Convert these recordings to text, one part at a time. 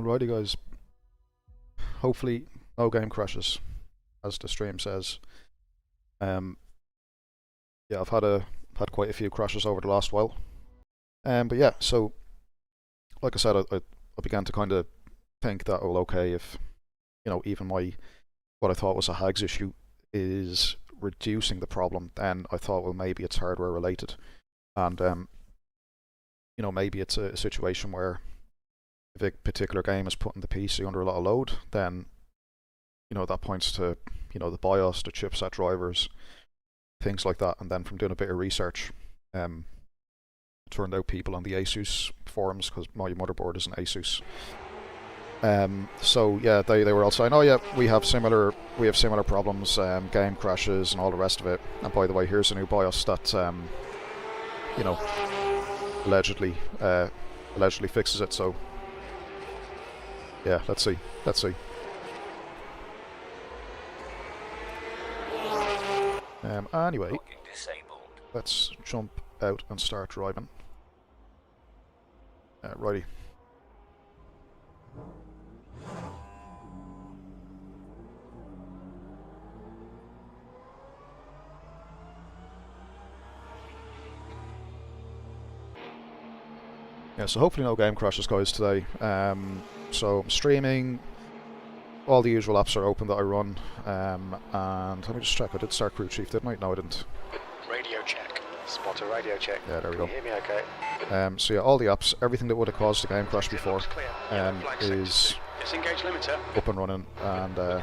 Alrighty guys, hopefully no game crashes, as the stream says. Yeah, I've had quite a few crashes over the last while. But yeah, so like I said, I began to kind of think that, well, okay, if even what I thought was a hags issue is reducing the problem, then I thought, well, maybe it's hardware related, and maybe it's a situation where if a particular game is putting the PC under a lot of load, then that points to the BIOS, the chipset drivers, things like that. And then from doing a bit of research, turned out people on the Asus forums, because my motherboard is an Asus. So yeah, they were all saying, oh yeah, we have similar problems, game crashes and all the rest of it. And by the way, here's a new BIOS that allegedly fixes it. So yeah, let's see. Anyway, let's jump out and start driving. Righty. Yeah, so hopefully no game crashes, guys, today. So I'm streaming. All the usual apps are open that I run. And let me just check. I did start crew chief, didn't I? No, I didn't. Radio check. Spot a radio check. Yeah, there we go. Can you hear me okay? So yeah, all the apps, everything that would have caused a game crash before, is up and running. And yeah,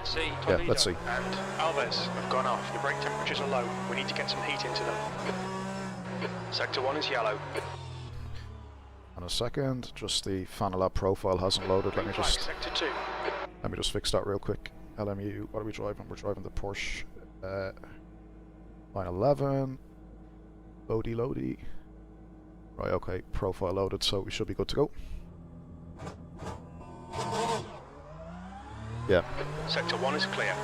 let's see. And Alves have gone off. The brake temperatures are low. We need to get some heat into them. Sector 1 is yellow. In a second, just the Fanatec profile hasn't loaded. Let me just fix that real quick. LMU, what are we driving? We're driving the Porsche 911. Loady. Right, okay, profile loaded, so we should be good to go. Yeah. Sector 1 is clear.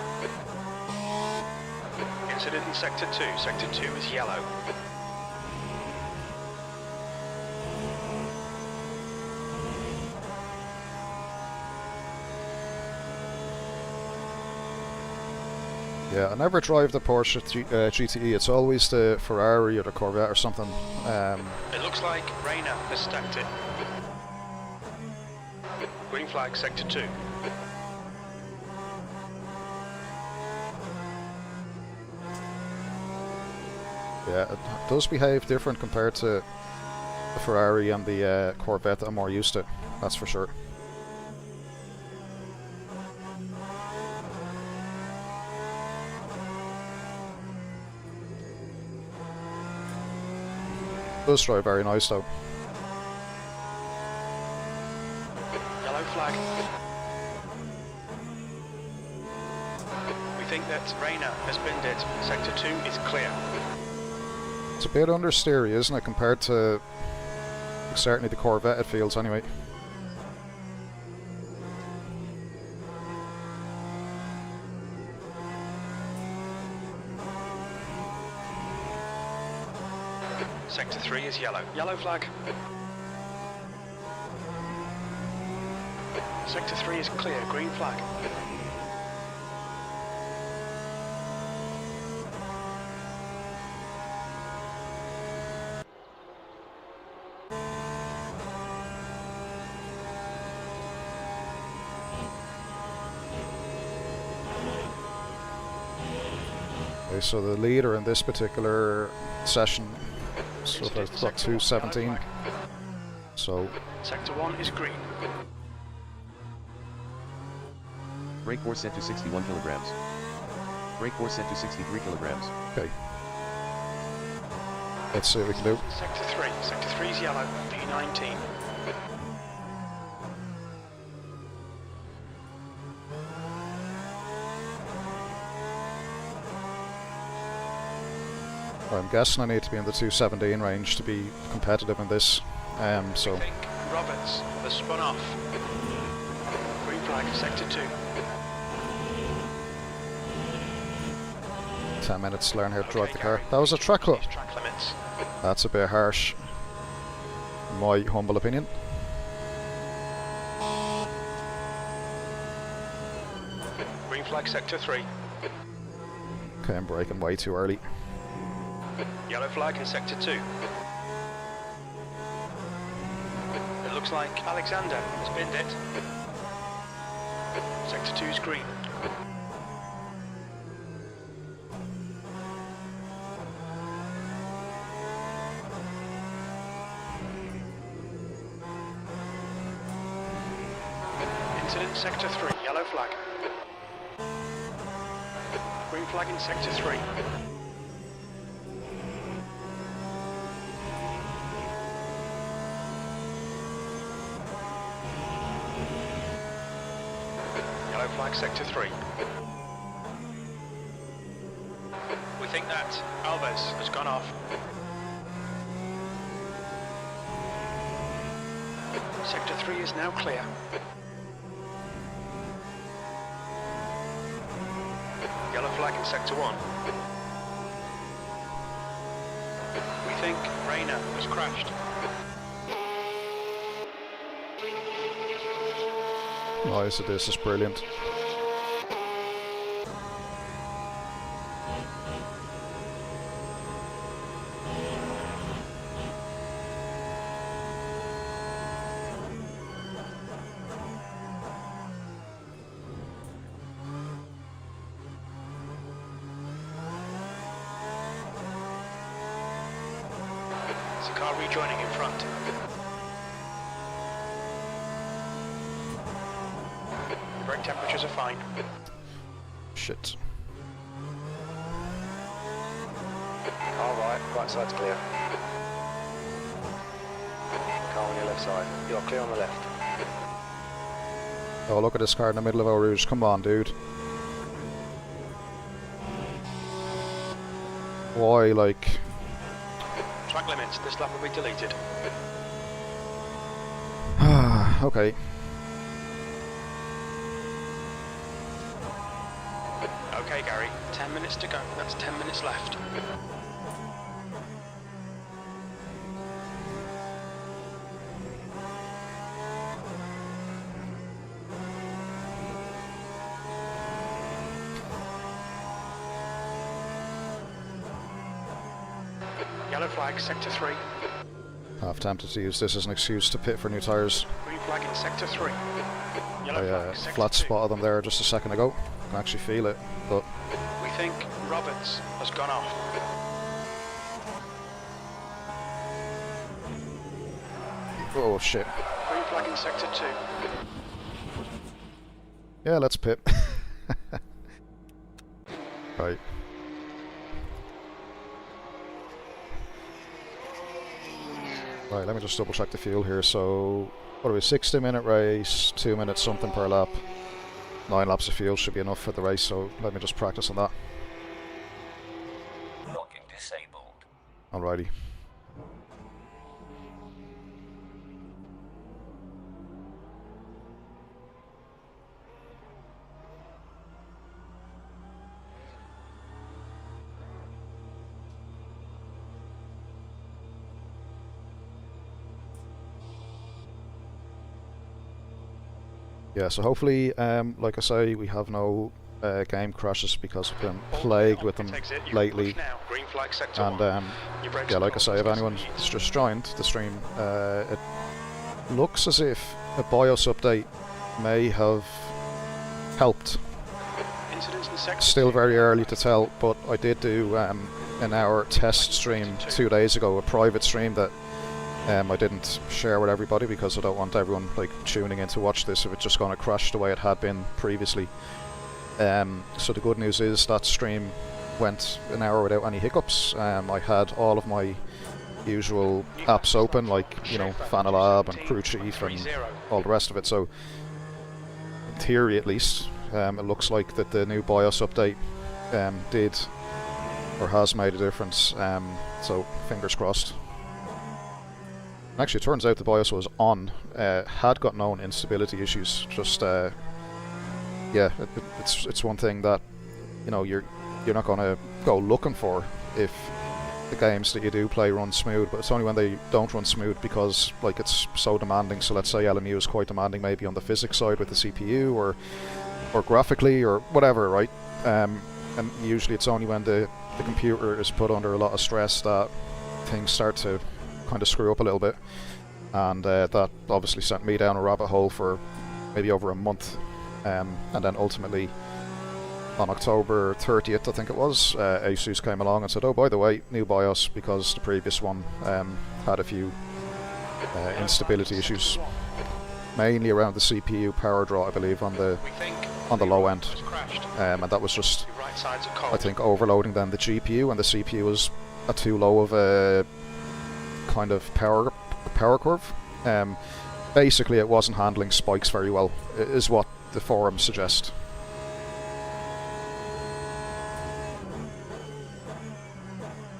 Incident in Sector 2. Sector 2 is yellow. Yeah, I never drive the Porsche GTE, it's always the Ferrari or the Corvette or something. It looks like Rayner has stacked it. Green flag, Sector 2. Yeah, it does behave different compared to the Ferrari and the Corvette that I'm more used to, that's for sure. Does drive very nice though. Yellow flag. We think that Rayner has binned it. Sector 2 is clear. It's a bit understeery, isn't it, compared to certainly the Corvette it feels anyway. Sector 3 is yellow. Yellow flag. Sector 3 is clear. Green flag. Okay, so the leader in this particular session, so I've got 217. So Sector 1 is green. Brake force set to 61 kilograms. Brake force set to 63 kilograms. Okay. Let's see what we can do. Sector 3. Sector 3 is yellow. V19. I'm guessing I need to be in the 217 range to be competitive in this. So I think Roberts has spun off. Green flag, Sector 2. 10 minutes to learn how to drive the car. That was a track cut. Track limits. That's a bit harsh, in my humble opinion. flag sector 3. Okay, I'm braking way too early. Yellow flag in sector 2. It looks like Alexander has binned it. Sector 2's green. Incident sector 3, yellow flag. Green flag in sector 3. Yellow flag sector 3. We think that Alves has gone off. Sector 3 is now clear. Yellow flag in sector 1. We think Rayner has crashed. Nice, this is brilliant. There's a car rejoining in front. Brake temperatures are fine. Shit. Alright, right side's clear. Car on your left side. You're clear on the left. Oh, look at this car in the middle of our rouge. Come on, dude. Why, like... Track limits, this lap will be deleted. Okay. Okay, Gary, 10 minutes to go. That's 10 minutes left. Yellow flag, sector 3. Half tempted to use this as an excuse to pit for new tyres. Green flag in sector 3. Yellow I flag, sector flat 2. spotted them there just a second ago. I can actually feel it, but... We think Roberts has gone off. Oh shit. Green flag in sector 2. Yeah, let's pit. Right. Right, let me just double check the fuel here. So, what are we, 60-minute race, 2 minutes something per lap. 9 laps of fuel should be enough for the race, so let me just practice on that. Locking disabled. Alrighty. Yeah, so hopefully, like I say, we have no game crashes because we've been plagued with them lately. Green flag sector And 1. yeah, like I say, if anyone's just joined the stream, it looks as if a BIOS update may have helped. Incidents in sector Still 2. very early to tell, but I did do an hour test stream 2 days ago, a private stream that I didn't share with everybody because I don't want everyone like tuning in to watch this if it's just going to crash the way it had been previously. So the good news is that stream went an hour without any hiccups. I had all of my usual apps open, like, you know, Fanalab and Crew Chief and all the rest of it. So in theory, at least, it looks like that the new BIOS update did or has made a difference. So fingers crossed. Actually, it turns out the BIOS was on, had got known instability issues. Just yeah, it's one thing that, you know, you're not going to go looking for if the games that you do play run smooth, but it's only when they don't run smooth because, like, it's so demanding. So let's say LMU is quite demanding maybe on the physics side with the CPU, or or graphically or whatever, right? And usually it's only when the computer is put under a lot of stress that things start to kind of screw up a little bit. And that obviously sent me down a rabbit hole for maybe over a month. And then ultimately, on October 30th, I think it was, Asus came along and said, oh, by the way, new BIOS, because the previous one had a few instability issues, mainly around the CPU power draw, I believe, on the low end. And that was just, I think, overloading then the GPU, and the CPU was at too low of a kind of power curve. Basically, it wasn't handling spikes very well, is what the forums suggest.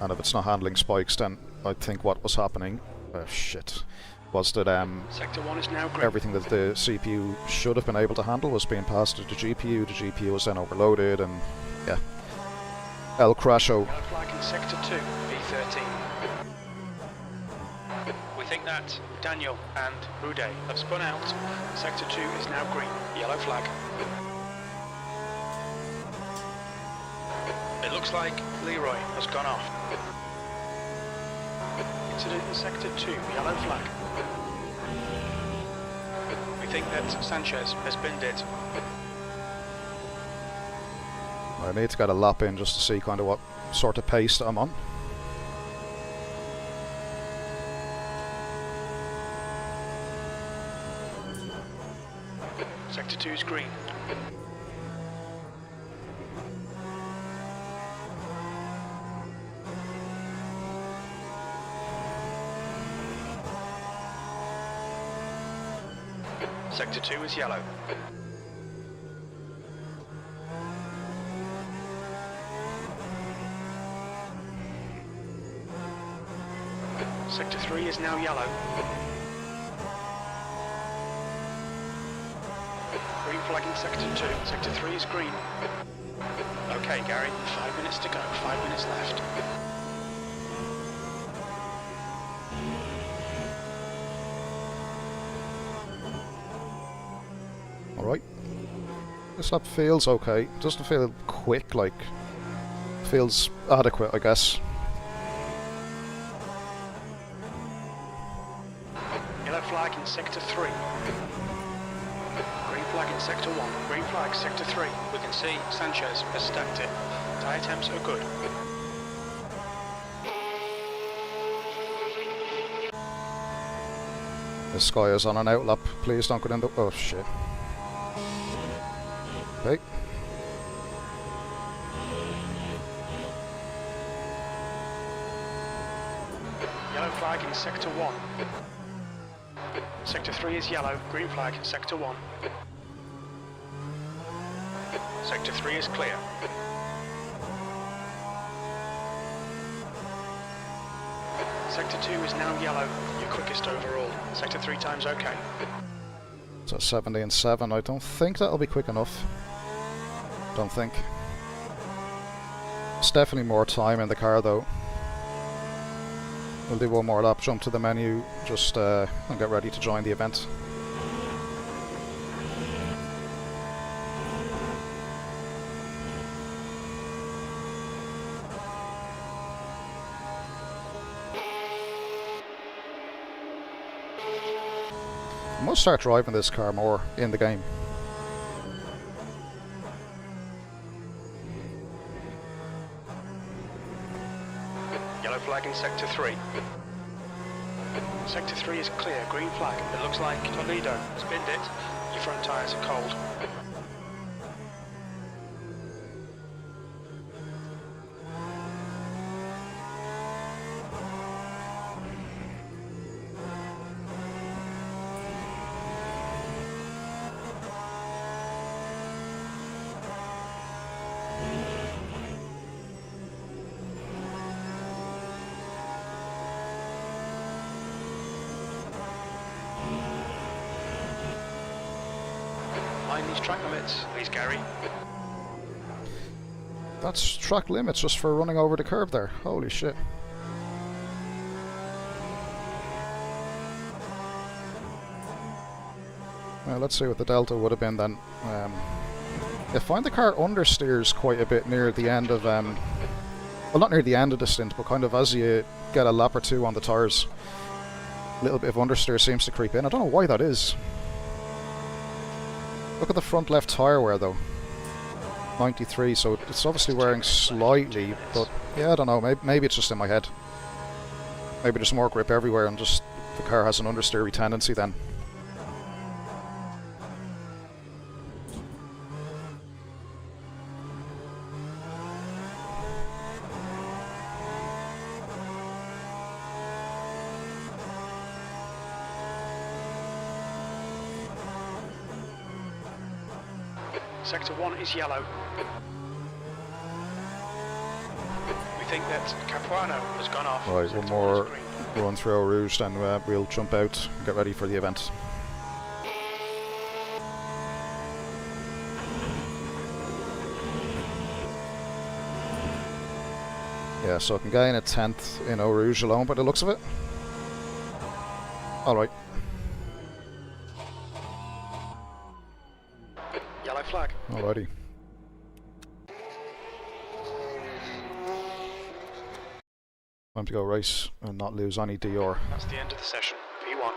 And if it's not handling spikes, then I think what was happening, was that Sector 1 is now green. everything that the CPU should have been able to handle was being passed to the GPU. The GPU was then overloaded, and yeah, El Crasho. Yellow flag in Sector 2, B13. We think that Daniel and Rude have spun out. Sector 2 is now green. Yellow flag. It looks like Leroy has gone off. Incident in Sector 2, yellow flag. We think that Sanchez has binned it. I need to get a lap in just to see kind of what sort of pace that I'm on. Sector 2 is green. Sector 2 is yellow. Sector 3 is now yellow. Green flag in Sector 2. Sector 3 is green. Okay, Gary, 5 minutes to go. 5 minutes left. Alright. This lap feels okay. Doesn't feel quick, like, feels adequate, I guess. Yellow flag in Sector 3. Green flag in Sector 1. Green flag, Sector 3. We can see Sanchez has stacked it. Tyre temps are good. This guy is on an outlap. Please don't get in the... Oh, shit. Okay. Yellow flag in Sector 1. Sector 3 is yellow. Green flag, Sector 1. Sector 3 is clear. Sector 2 is now yellow. Your quickest overall. Sector 3 times okay. So 70 and 7. I don't think that'll be quick enough. Don't think. It's definitely more time in the car though. We'll do one more lap, jump to the menu, just and get ready to join the event. I must start driving this car more in the game. Yellow flag in Sector 3. Sector 3 is clear, green flag. It looks like Toledo has binned it. Your front tyres are cold. Mind these track limits, please, Gary. That's track limits just for running over the curb there. Holy shit. Well, let's see what the delta would have been then. I find the car understeers quite a bit near the end of, well, not near the end of the stint, but kind of as you get a lap or two on the tyres, a little bit of understeer seems to creep in. I don't know why that is. Look at the front left tyre wear though. 93, so it's obviously wearing slightly, but yeah, I don't know, maybe it's just in my head. Maybe there's more grip everywhere and just the car has an understeery tendency then. Sector 1 is yellow. We think that Capuano has gone off. Right, Sector one more is green. run through Eau Rouge, then we'll jump out and get ready for the event. Yeah, so I can gain a 10th in Eau Rouge alone by the looks of it. Alright. Yellow flag. Alrighty. Time to go race and not lose any DR. That's the end of the session. P1.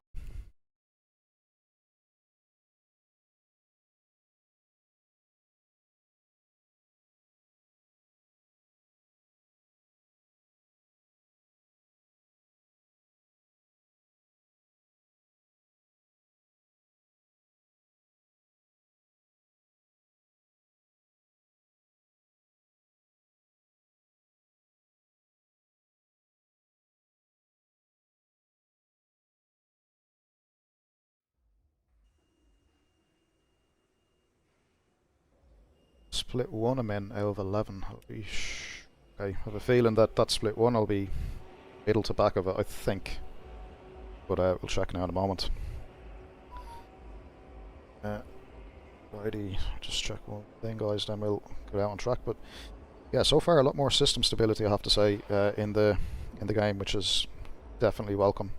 Split 1 I'm in out of 11. Okay, I have a feeling that that split 1 I'll be middle to back of it, I think. But we'll check now in a moment. Righty, just check one thing guys, then we'll go out on track. But yeah, so far a lot more system stability I have to say in the game, which is definitely welcome.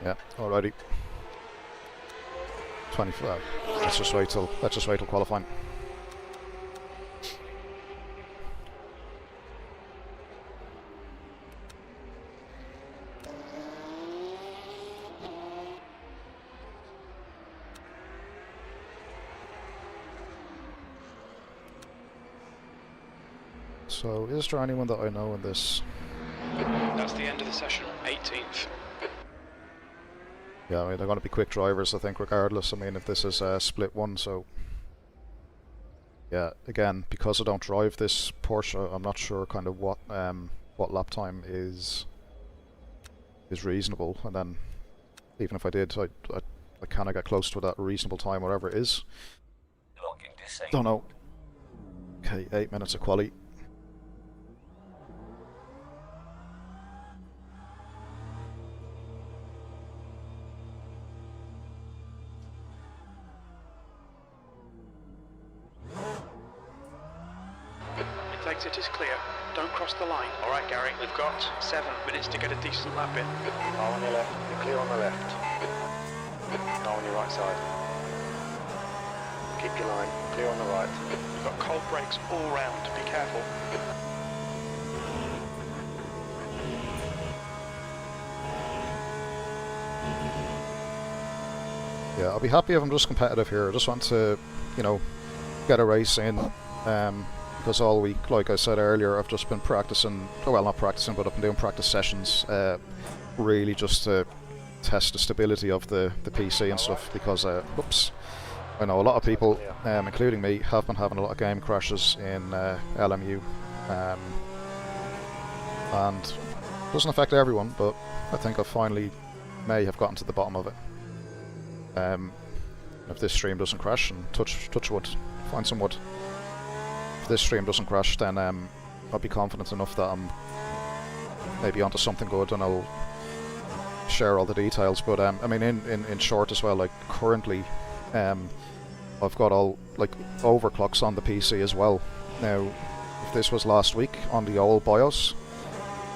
Yeah, alrighty. 25. Let's just wait till qualifying. So, is there anyone that I know in this? That's the end of the session. 18th. Yeah, I mean, they're going to be quick drivers, I think, regardless. I mean, if this is split 1, so... Yeah, again, because I don't drive this Porsche, I'm not sure kind of what lap time is reasonable. And then, even if I did, I kind of get close to that reasonable time, whatever it is. Don't know. Okay, 8 minutes of quali. Exit is clear. Don't cross the line. Alright, Gary, we've got 7 minutes to get a decent lap in. Car on your left. You're clear on the left. Car on your right side. Keep your line. Clear on the right. We've got cold brakes all round. Be careful. Yeah, I'll be happy if I'm just competitive here. I just want to, you know, get a race in. Because all week, like I said earlier, I've just been practicing, well not practicing, but I've been doing practice sessions, really just to test the stability of the PC and stuff, because, oops, I know a lot of people, including me, have been having a lot of game crashes in LMU, and it doesn't affect everyone, but I think I finally may have gotten to the bottom of it. If this stream doesn't crash, and touch wood, find some wood. If this stream doesn't crash, then I'll be confident enough that I'm maybe onto something good, and I'll share all the details, but I mean, in short as well, like currently, I've got all like overclocks on the PC as well. Now, if this was last week on the old BIOS,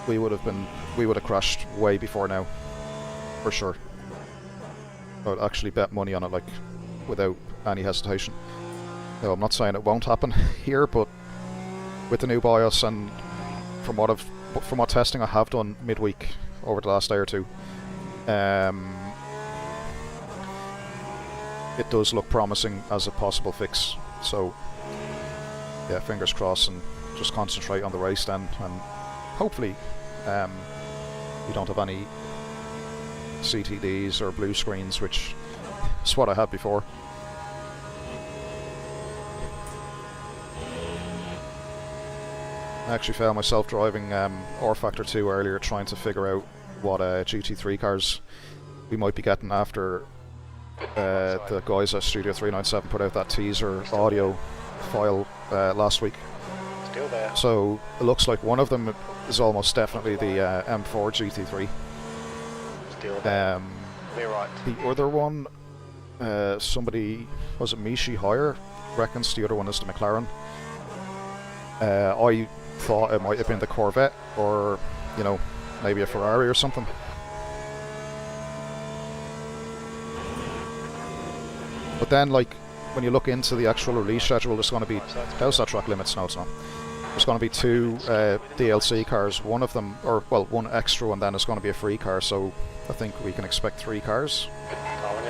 we would have crashed way before now, for sure. I would actually bet money on it, like without any hesitation. Now, I'm not saying it won't happen here, but with the new BIOS and from what testing I have done midweek over the last day or two, it does look promising as a possible fix. So yeah, fingers crossed, and just concentrate on the race then, and hopefully we don't have any CTDs or blue screens, which is what I had before. I actually found myself driving R Factor 2 earlier, trying to figure out what GT3 cars we might be getting after the guys at Studio 397 put out that teaser audio file last week. Still there. So it looks like one of them is almost definitely the M4 GT3. Still there. Clear right. The other one, somebody, was it Mishi Hire, reckons the other one is the McLaren. I thought it might have been the Corvette, or, you know, maybe a Ferrari or something. But then, like, when you look into the actual release schedule, there's going to be... How's that track limits? No, it's not. There's going to be 2 DLC cars, one of them, or, well, one extra one, then it's going to be a free car, so I think we can expect 3 cars.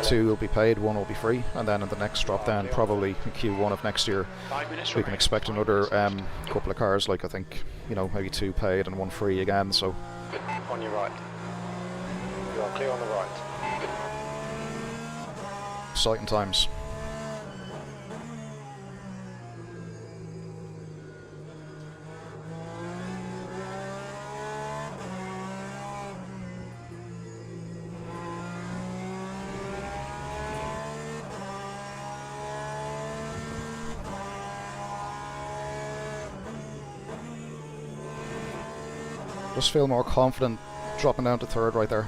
2 will be paid, 1 will be free, and then in the next drop down, probably in Q1 of next year, we can expect another couple of cars, like I think, you know, maybe 2 paid and 1 free again, so... On your right. You are clear on the right. Exciting times. Just feel more confident dropping down to 3rd right there.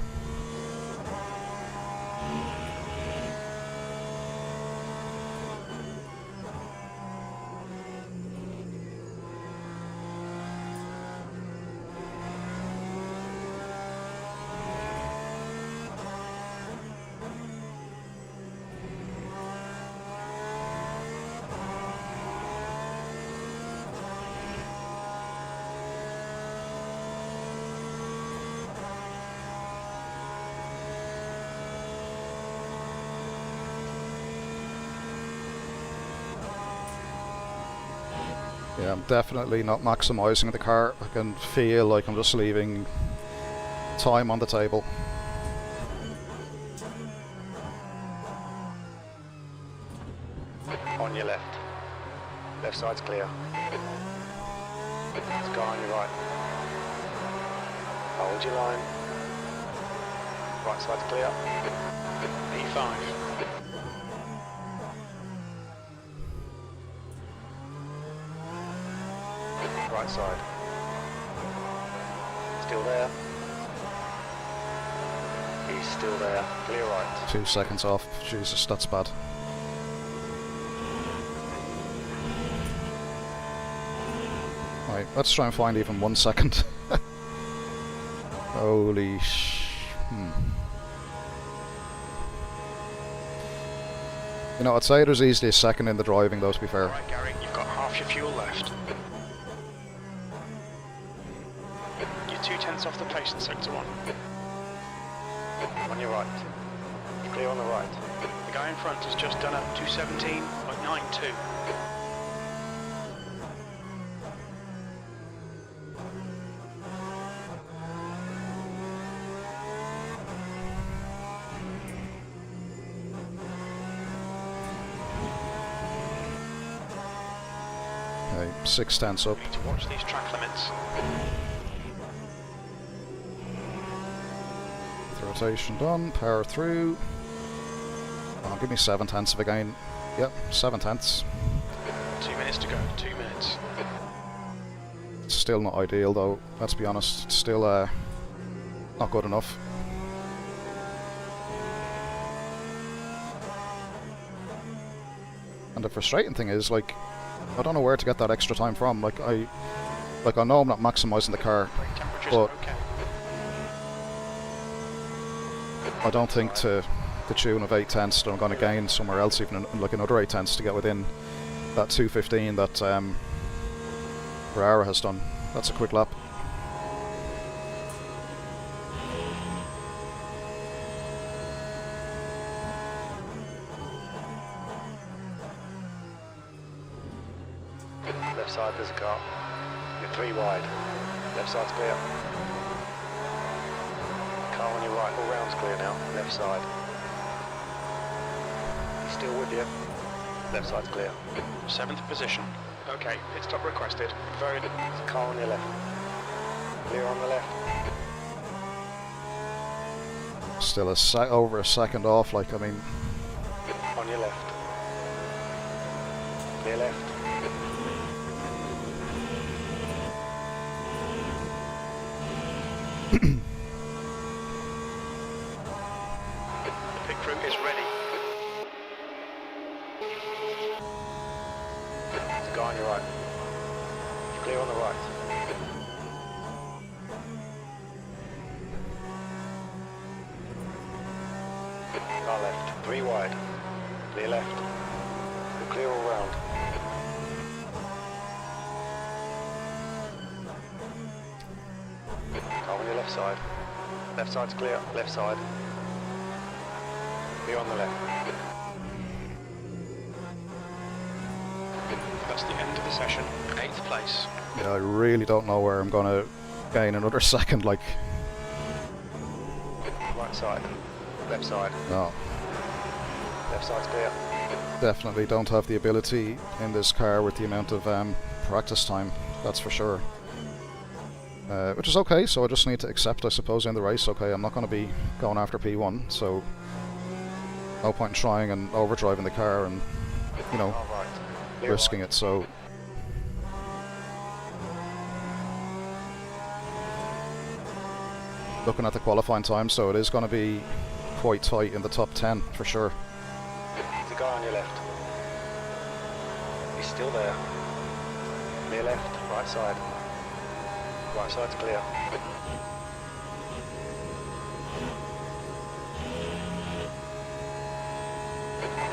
Yeah, I'm definitely not maximising the car. I can feel like I'm just leaving time on the table. On your left. Left side's clear. Let's go on your right. Hold your line. Right side's clear. P5. Right side. Still there. He's still there. Clear right. 2 seconds off. Jesus, that's bad. Right, let's try and find even 1 second. Holy You know, I'd say there's easily a second in the driving though, to be fair. Right, Gary, you've got half your fuel left. You're 2/10 off the pace in sector 1. On your right. Clear on the right. The guy in front has just done a 2:17.92. Okay, 6/10 up. Need to watch these track limits. Rotation done, power through. Oh, give me 7/10 of a gain. Yep, 7/10. 2 minutes to go, 2 minutes. It's still not ideal though, let's be honest. It's still not good enough. And the frustrating thing is, like, I don't know where to get that extra time from. Like, I know I'm not maximising the car, Brake temperatures but are okay. I don't think to the tune of 8/10 that I'm going to gain somewhere else, even in, like another 8/10 to get within that 215 that Ferrara has done. That's a quick lap. Left side, there's a car. You're 3 wide. Left side's clear. Car on your right, all round's clear now. Left side. He's still with you. Left side's clear. 7th position. Okay, pit stop requested. Very good. There's a car on your left. Clear on the left. Still over a second off, like, I mean, On your left. Clear left. The pit crew is ready. There's a guy on your right. Clear on the right. Car left. 3 wide. Clear left. You're clear all round. Car on your left side. Left side's clear. Left side. Clear on the left. That's the end of the session. 8th place. yeah, I really don't know where I'm going to gain another second, like, Right side. Left side. no. Left side's clear. Definitely don't have the ability in this car with the amount of practice time, that's for sure. Which is okay, so I just need to accept, I suppose, in the race. Okay, I'm not going to be going after P1, so no point in trying and overdriving the car and, you know, All right. Clear risking it, so... Looking at the qualifying time, so it is going to be quite tight in the top 10, for sure. There's a guy on your left. He's still there. Clear left, right side. Right side's clear.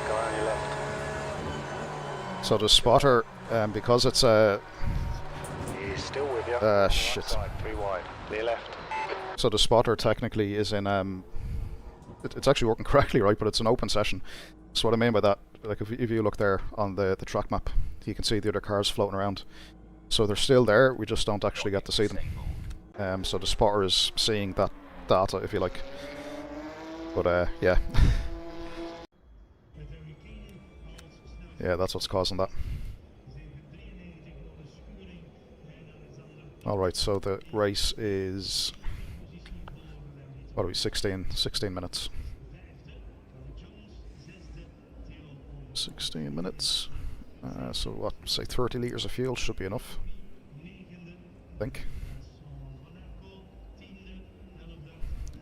Guy on your left. So the spotter, because it's a... He's still with you. shit. Right side, 3 wide. Clear left. So the spotter technically is in... it's actually working correctly, right, but it's an open session. So what I mean by that, like if you look there on the track map, you can see the other cars floating around. So they're still there, we just don't actually get to see them. So the spotter is seeing that data, if you like. But yeah. Yeah, that's what's causing that. Alright, so the race is... what are we, 16 minutes. 16 minutes. So what, say 30 litres of fuel should be enough, I think.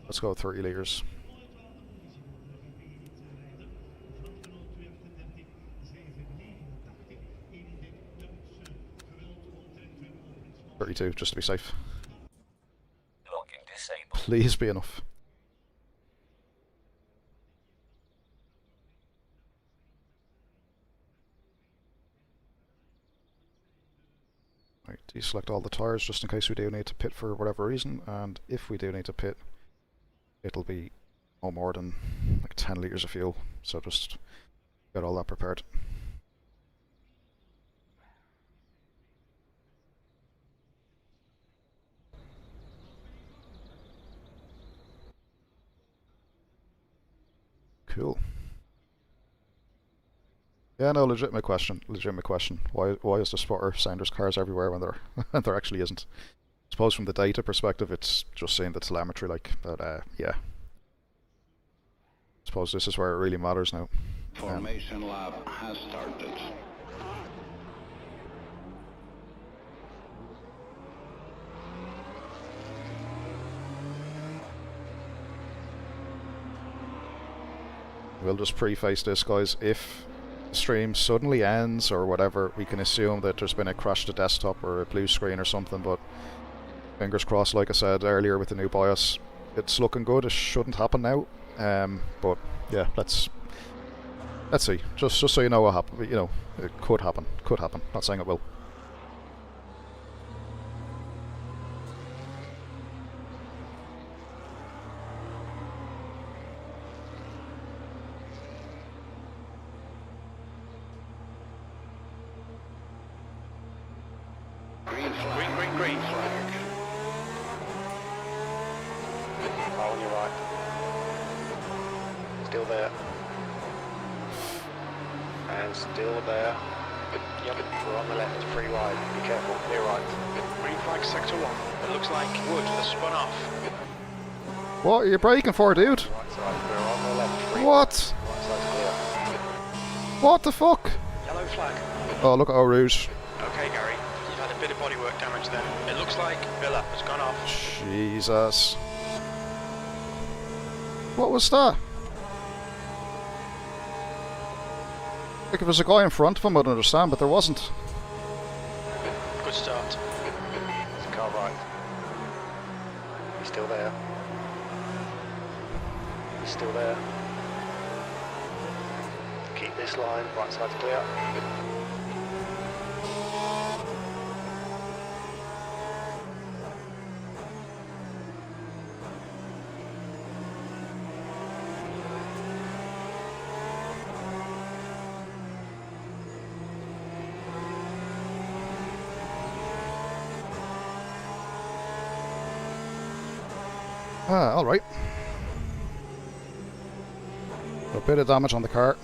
Let's go with 30 litres. $32, just to be safe. Please be enough. Right, deselect all the tyres just in case we do need to pit for whatever reason, and if we do need to pit, it'll be no more than like 10 litres of fuel, so just get all that prepared. Cool. Yeah, no, legitimate question. Why is the spotter saying there's cars everywhere when there actually isn't? I suppose from the data perspective, it's just seeing the telemetry, like, but yeah. I suppose this is where it really matters now. Formation lab has started. We'll just preface this, guys. If stream suddenly ends or whatever, we can assume that there's been a crash to desktop or a blue screen or something, but fingers crossed, like I said earlier with the new BIOS, it's looking good. It shouldn't happen now. But yeah, let's see. Just so you know what happened. You know, it could happen. Could happen. Not saying it will. Green flag. Green. Flag. Oh, on your right. Still there. And still there. Yep, we're on the left, 3 wide. Be careful, clear right. Green flag, sector 1. It looks like wood has spun off. What are you braking for, dude? Right side, we're on the left, 3 What? Right side's clear. What the fuck? Yellow flag. Oh, look at Eau Rouge. Okay, Gary, you've had a bit of bodywork damage there. It looks like Villa has gone off. Jesus. What was that? Like, if there was a guy in front of him, I'd understand, but there wasn't. Good start. There's a car right. He's still there. He's still there. Keep this line, right side's clear. Ah, alright. A bit of damage on the car.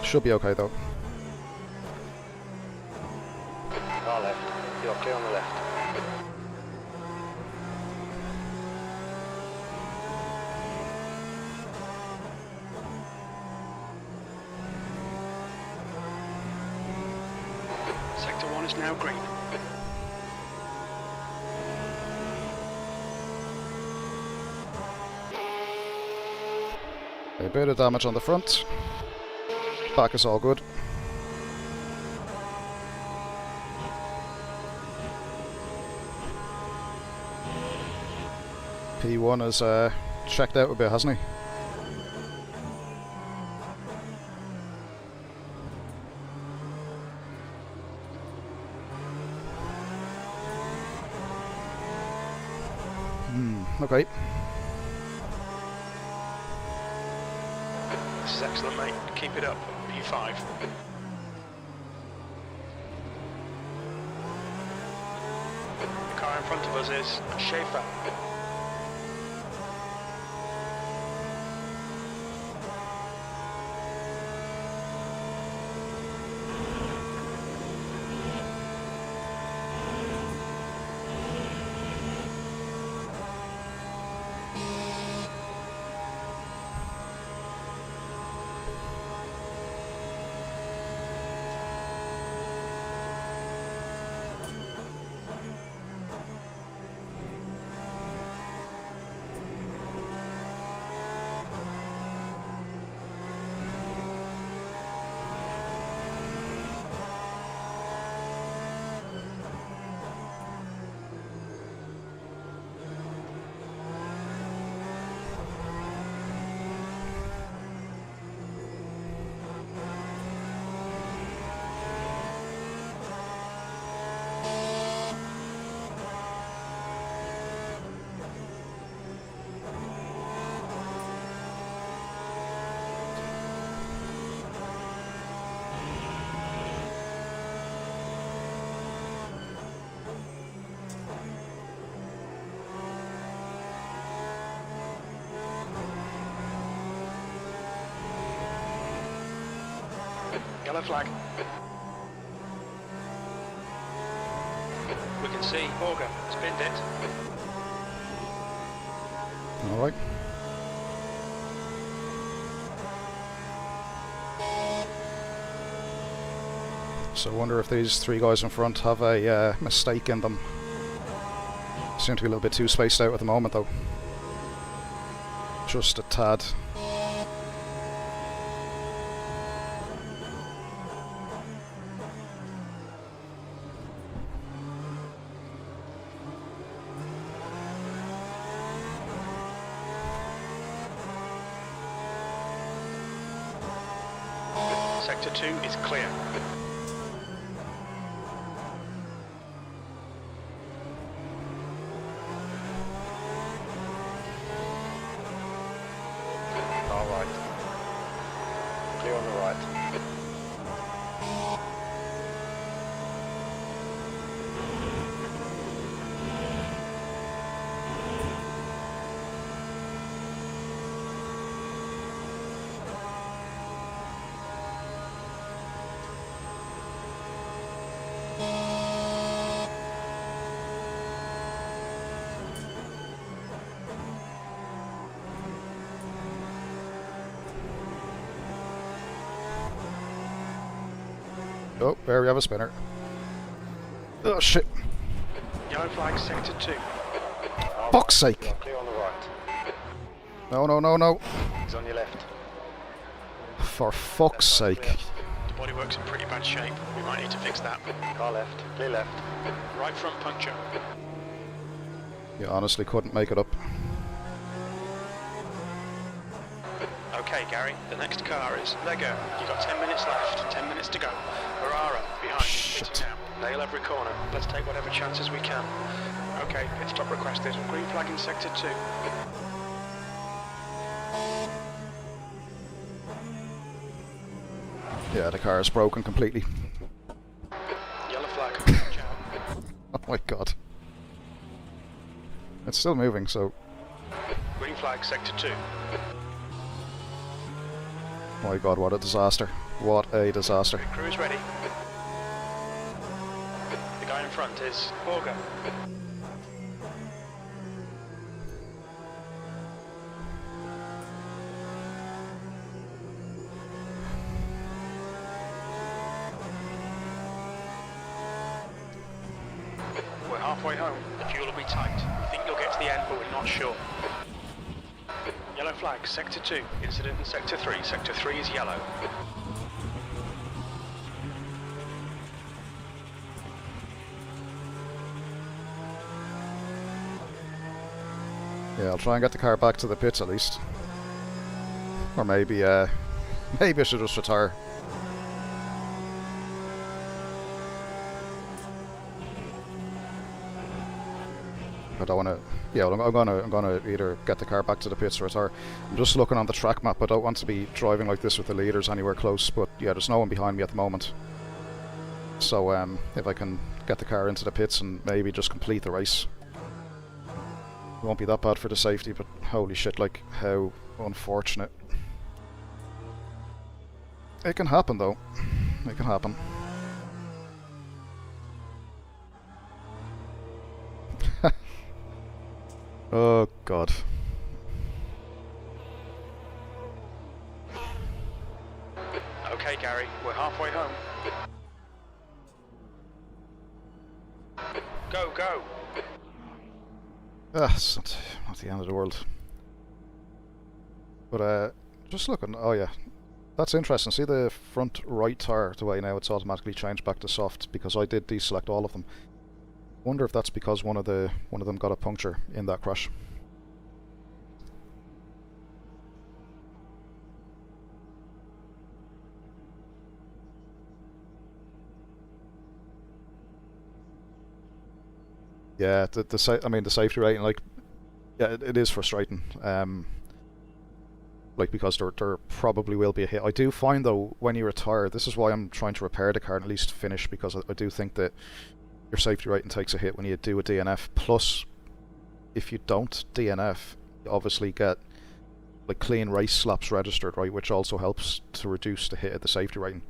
Should be okay though. Car left. You're clear on the left. Sector 1 is now green. A bit of damage on the front. Back is all good. P1 has checked out a bit, hasn't he? Okay. This is excellent, mate. Keep it up. P5. The car in front of us is Schaefer. Yellow flag. We can see Auger has pinned it. Alright. So I wonder if these 3 guys in front have a mistake in them. Seem to be a little bit too spaced out at the moment though. Just a tad. Sector 2 is clear. All right. Clear on the right. Oh, there we have a spinner. Oh shit. Yellow flag, sector 2. Fuck's sake. Clear on the right. No, no, no, no. He's on your left. For fuck's sake. The bodywork's in pretty bad shape. We might need to fix that. Car left. Clear left. Right front puncture. You honestly couldn't make it up. Okay, Gary, the next car is Lego. You've got 10 minutes left, 10 minutes to go. Barara, behind you. Shit. Now. Nail every corner. Let's take whatever chances we can. Okay, pit stop requested. Green flag in sector 2. Yeah, the car is broken completely. Yellow flag. Watch out. Oh my god. It's still moving, so... Green flag, sector 2. My god, what a disaster. What a disaster. Crew is ready. The guy in front is Borger. We're halfway home. The fuel will be tight. We think you'll get to the end, but we're not sure. Yellow flag, sector 2. Incident in sector 3. Sector 3 is yellow. Yeah, I'll try and get the car back to the pits at least. Or maybe, maybe I should just retire. I don't want to. Yeah, well, I'm gonna either get the car back to the pits or retire. I'm just looking on the track map. I don't want to be driving like this with the leaders anywhere close. But yeah, there's no one behind me at the moment. So if I can get the car into the pits and maybe just complete the race, it won't be that bad for the safety. But holy shit, like how unfortunate. It can happen though. It can happen. Oh god. Okay, Gary, we're halfway home. Go, go! It's not the end of the world. But just looking, oh yeah, that's interesting. See the front right tire, the way now it's automatically changed back to soft because I did deselect all of them. Wonder if that's because one of them got a puncture in that crash. Yeah, the safety rating, like, yeah, it is frustrating. Like, because there probably will be a hit. I do find though when you retire, this is why I'm trying to repair the car and at least finish, because I do think that your safety rating takes a hit when you do a DNF. Plus, if you don't DNF, you obviously get like clean race slaps registered, right, which also helps to reduce the hit of the safety rating.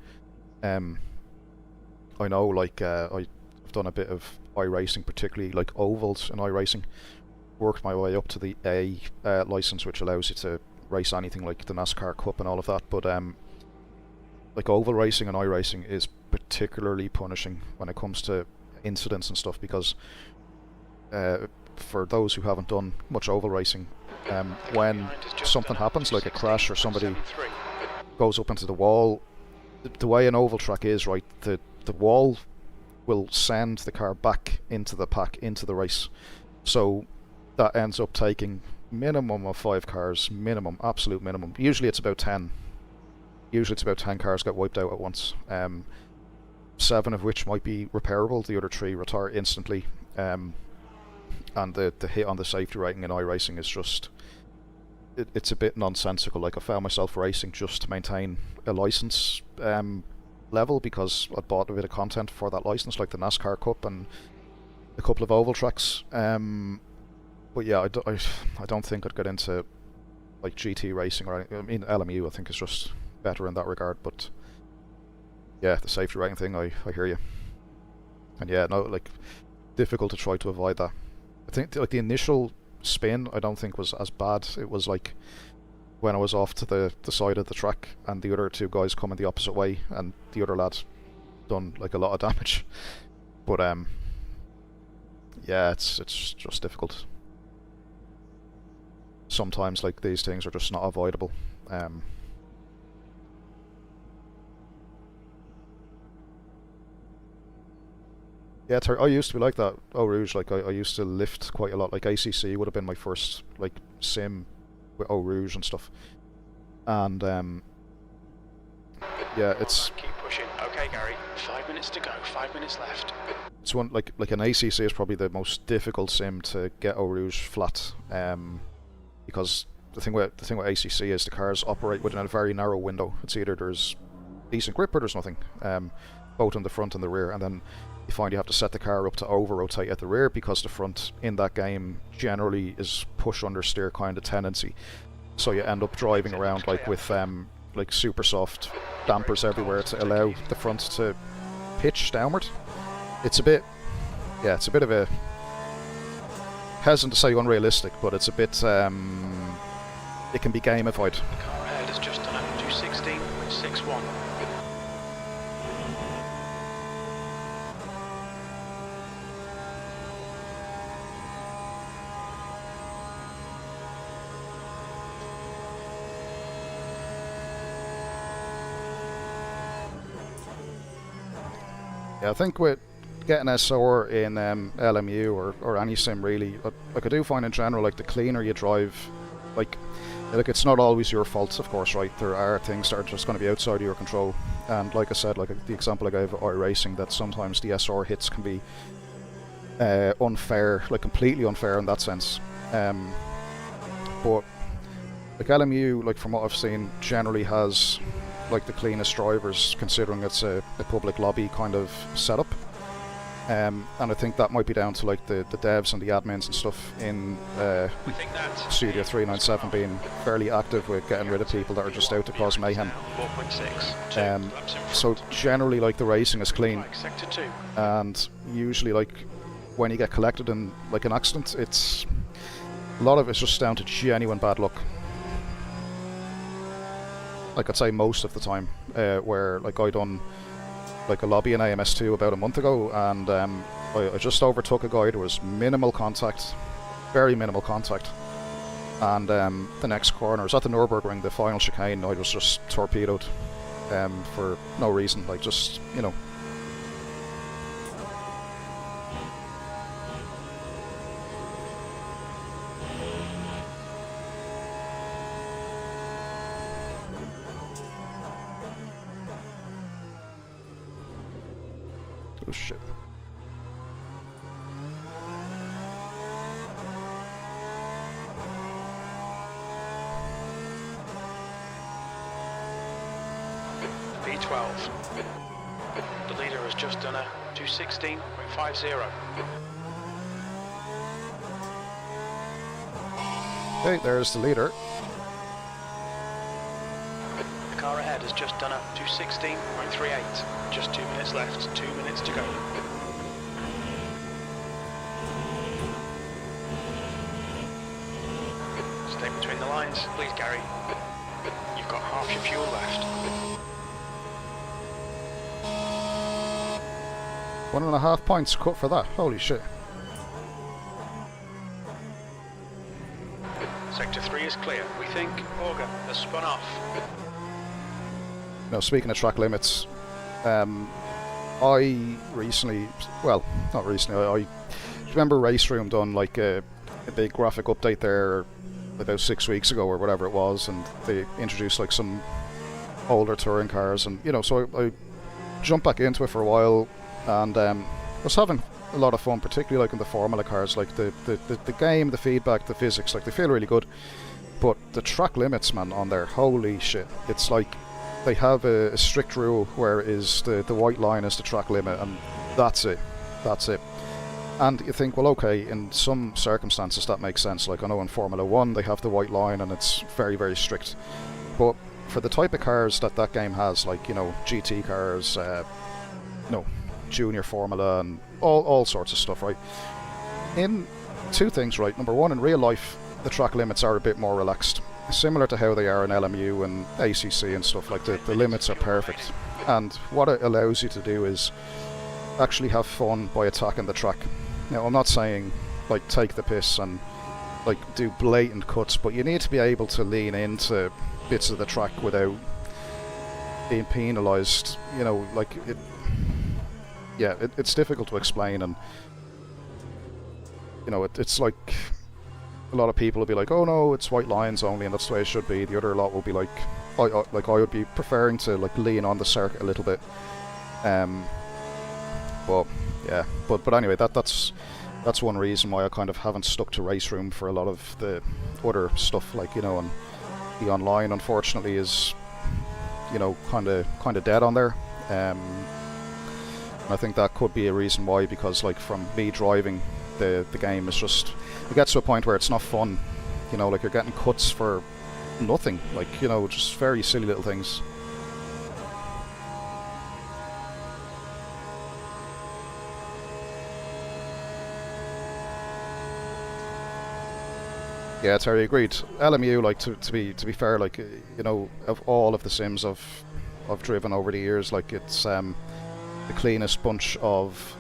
I know, like, I've done a bit of iRacing, particularly like ovals in iRacing. Worked my way up to the A license, which allows you to race anything like the NASCAR Cup and all of that. But like oval racing and iRacing is particularly punishing when it comes to incidents and stuff, because for those who haven't done much oval racing, when something happens, like a crash or somebody goes up into the wall, the way an oval track is, right, the wall will send the car back into the pack, into the race. So that ends up taking minimum of 5 cars, minimum, absolute minimum. Usually it's about 10. Usually it's about 10 cars get wiped out at once. 7 of which might be repairable, the other 3 retire instantly. And the hit on the safety rating in iRacing is just... It's a bit nonsensical. Like, I found myself racing just to maintain a license level, because I'd bought a bit of content for that license, like the NASCAR Cup and a couple of oval tracks. But yeah, I don't think I'd get into like GT racing, or I mean LMU I think is just better in that regard. But yeah, the safety rating thing, I hear you. And yeah, no, like, difficult to try to avoid that. I think like the initial spin I don't think was as bad. It was like when I was off to the side of the track and the other 2 guys coming the opposite way, and the other lad done like a lot of damage. But yeah, it's just difficult. Sometimes like these things are just not avoidable. Yeah, I used to be like that. Eau Rouge, like I used to lift quite a lot. Like ACC would have been my first like sim with Eau Rouge and stuff. And yeah, it's... Keep pushing. Okay, Gary. 5 minutes to go. 5 minutes left. It's one like an ACC is probably the most difficult sim to get Eau Rouge flat. Because the thing with ACC is the cars operate within a very narrow window. It's either there's decent grip or there's nothing, both in the front and the rear, and then you find you have to set the car up to over-rotate at the rear, because the front in that game generally is push-understeer kind of tendency. So you end up driving around like with like super soft dampers everywhere to allow the front to pitch downward. It's a bit, yeah, it's a bit of a, hesitant to say unrealistic, but it's a bit, it can be gamified. The car ahead has just done a 216.61. Yeah, I think with getting SR in LMU or any sim really, like I do find in general, like the cleaner you drive, like it's not always your fault, of course, right? There are things that are just going to be outside of your control, and like I said, like the example I gave of iRacing, that sometimes the SR hits can be unfair, like completely unfair in that sense. But like LMU, like from what I've seen, generally has like the cleanest drivers, considering it's a public lobby kind of setup. And I think that might be down to like the devs and the admins and stuff in Studio 397 being fairly active with getting rid of people that are just out to cause mayhem. So generally, like, the racing is clean, and usually, like, when you get collected in like an accident, it's a lot of it's just down to genuine bad luck. Like, I'd say most of the time, where like I done like a lobby in AMS2 about a month ago, and I just overtook a guy. There was minimal contact, very minimal contact, and the next corner, I was at the Nürburgring, the final chicane, I was just torpedoed for no reason, like, just, you know. Oh shit. V12. The leader has just done a 216.50. Okay, there's the leader. The car ahead has just done a 216.38. Just 2 minutes left, 2 minutes to go. Stay between the lines, please, Gary. You've got half your fuel left. 1.5 points cut for that. Holy shit. is clear. We think Auger has spun off. Now, speaking of track limits, I recently, well, not recently, I remember Race Room done like a big graphic update there about 6 weeks ago or whatever it was, and they introduced like some older touring cars, and you know, so I jumped back into it for a while, and was having a lot of fun, particularly like in the Formula cars, like the game, the feedback, the physics, like they feel really good. But the track limits, man, on there, holy shit, it's like they have a strict rule where it is the white line is the track limit, and that's it. And you think, well, okay, in some circumstances that makes sense. Like I know in Formula 1 they have the white line and it's very, very strict. But for the type of cars that game has, like, you know, GT cars, you know, junior Formula and all sorts of stuff, right? In two things, right? Number one, in real life, the track limits are a bit more relaxed. Similar to how they are in LMU and ACC and stuff, like the limits are perfect. And what it allows you to do is actually have fun by attacking the track. Now, I'm not saying like take the piss and like do blatant cuts, but you need to be able to lean into bits of the track without being penalised. You know, like it. Yeah, it's difficult to explain, and you know, it's like a lot of people will be like, "Oh no, it's white lines only, and that's the way it should be." The other lot will be like, I would be preferring to like lean on the circuit a little bit. But yeah, but anyway, that's one reason why I kind of haven't stuck to Race Room for a lot of the other stuff, like, you know, and the online unfortunately is, you know, kind of dead on there. I think that could be a reason why, because like from me driving, the game is just, it gets to a point where it's not fun, you know, like you're getting cuts for nothing, like, you know, just very silly little things. Yeah, Terry, agreed. LMU, like, to be fair, like, you know, of all of the sims I've driven over the years, like, it's the cleanest bunch of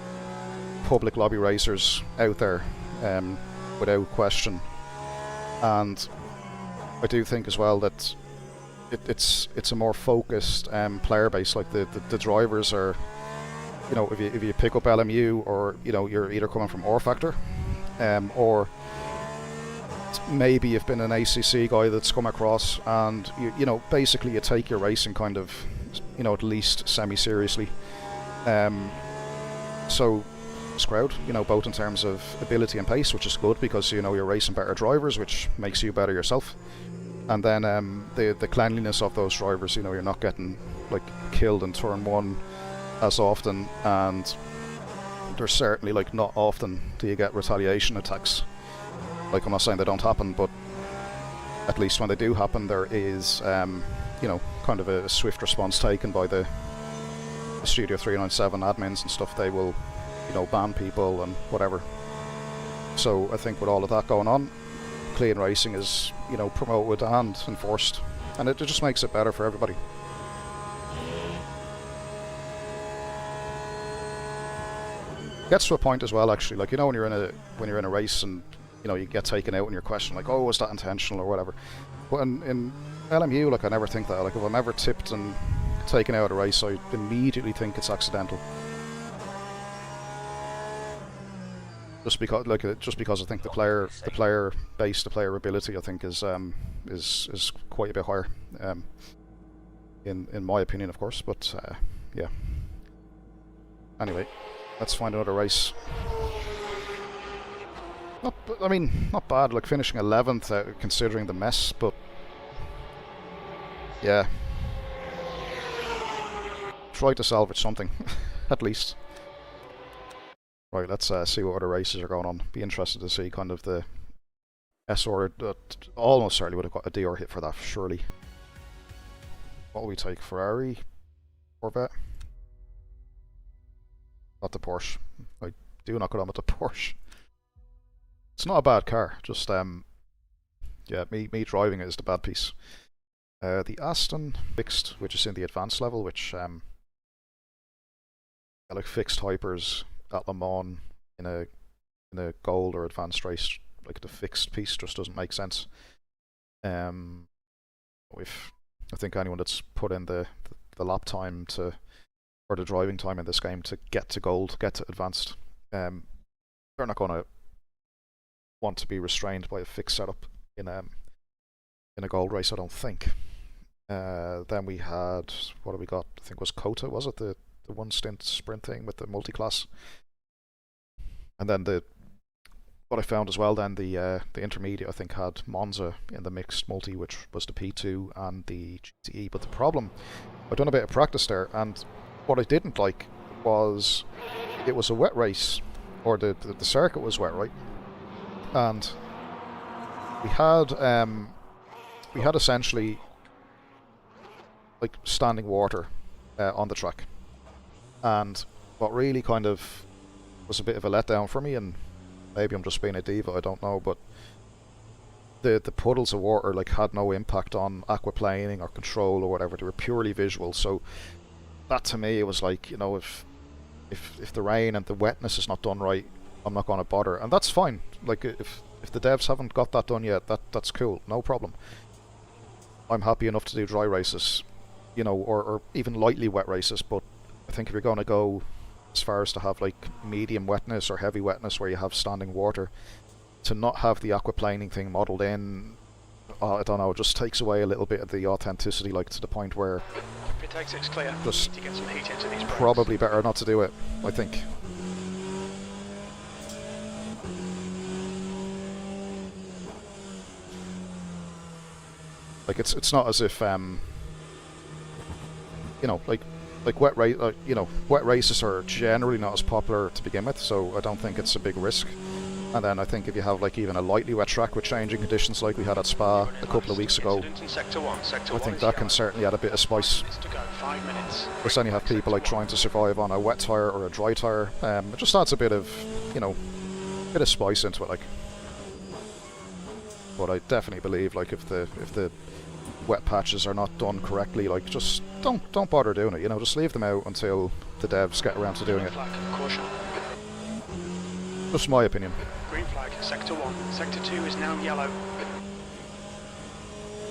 public lobby racers out there, without question. And I do think as well that it's a more focused player base. Like the drivers are, you know, if you pick up LMU, or you know, you're either coming from R Factor, or maybe you've been an ACC guy that's come across, and you know, basically you take your racing kind of, you know, at least semi-seriously. So this crowd, you know, both in terms of ability and pace, which is good because, you know, you're racing better drivers, which makes you better yourself. And then the cleanliness of those drivers, you know, you're not getting like killed in turn one as often, and there's certainly like not often do you get retaliation attacks. Like, I'm not saying they don't happen, but at least when they do happen, there is, you know, kind of a swift response taken by the Studio 397 admins and stuff. They will, you know, ban people and whatever. So I think with all of that going on, clean racing is, you know, promoted and enforced, and it just makes it better for everybody. Gets to a point as well, actually, like, you know, when you're in a race and, you know, you get taken out and you're questioned, like, oh, was that intentional or whatever. But in LMU, like, I never think that. Like, if I'm ever tipped and taken out of a race, I immediately think it's accidental. Just because I think the player base, the player ability, I think is quite a bit higher, in my opinion, of course. But yeah. Anyway, let's find another race. Not bad, like finishing 11th, considering the mess, but yeah. Try to salvage something, at least. Right, let's see what other races are going on. Be interested to see kind of the SR, almost certainly would have got a DR hit for that, surely. What will we take? Ferrari? Corvette? Not the Porsche. I do not get on with the Porsche. It's not a bad car, just yeah, me driving it is the bad piece. The Aston fixed, which is in the advanced level, which like fixed hypers at Le Mans in a gold or advanced race, like the fixed piece just doesn't make sense. I think anyone that's put in the lap time to, or the driving time in this game to get to gold, get to advanced, they're not going to want to be restrained by a fixed setup in a gold race, I don't think. Then we had, what have we got? I think it was Kota, was it? The one stint sprint thing with the multi-class. And then what I found as well, then the intermediate I think had Monza in the mixed multi, which was the P2 and the GTE. But the problem, I've done a bit of practice there, and what I didn't like was it was a wet race, or the circuit was wet, right? And we had essentially like standing water on the track, and what really kind of was a bit of a letdown for me, and maybe I'm just being a diva, I don't know, but the puddles of water like had no impact on aquaplaning or control or whatever. They were purely visual. So that to me, it was like, you know, if the rain and the wetness is not done right, I'm not going to bother, and that's fine. Like if the devs haven't got that done yet, that's cool, no problem. I'm happy enough to do dry races, you know, or even lightly wet races. But I think if you're going to go as far as to have like medium wetness or heavy wetness where you have standing water, to not have the aquaplaning thing modelled in, I don't know, it just takes away a little bit of the authenticity, like to the point where If it takes it's clear, just to get some heat into these brakes. probably better not to do it, I think. Like it's not as if you know, like wet races are generally not as popular to begin with, so I don't think it's a big risk. And then I think if you have like even a lightly wet track with changing conditions like we had at Spa a couple of weeks ago, I think that can certainly add a bit of spice. Because then you have people like trying to survive on a wet tyre or a dry tyre. It just adds a bit of, you know, bit of spice into it, like. But I definitely believe like if the wet patches are not done correctly, like just don't bother doing it, you know, just leave them out until the devs get around to doing it. Just my opinion. Green flag, sector 1. Sector 2 is now yellow.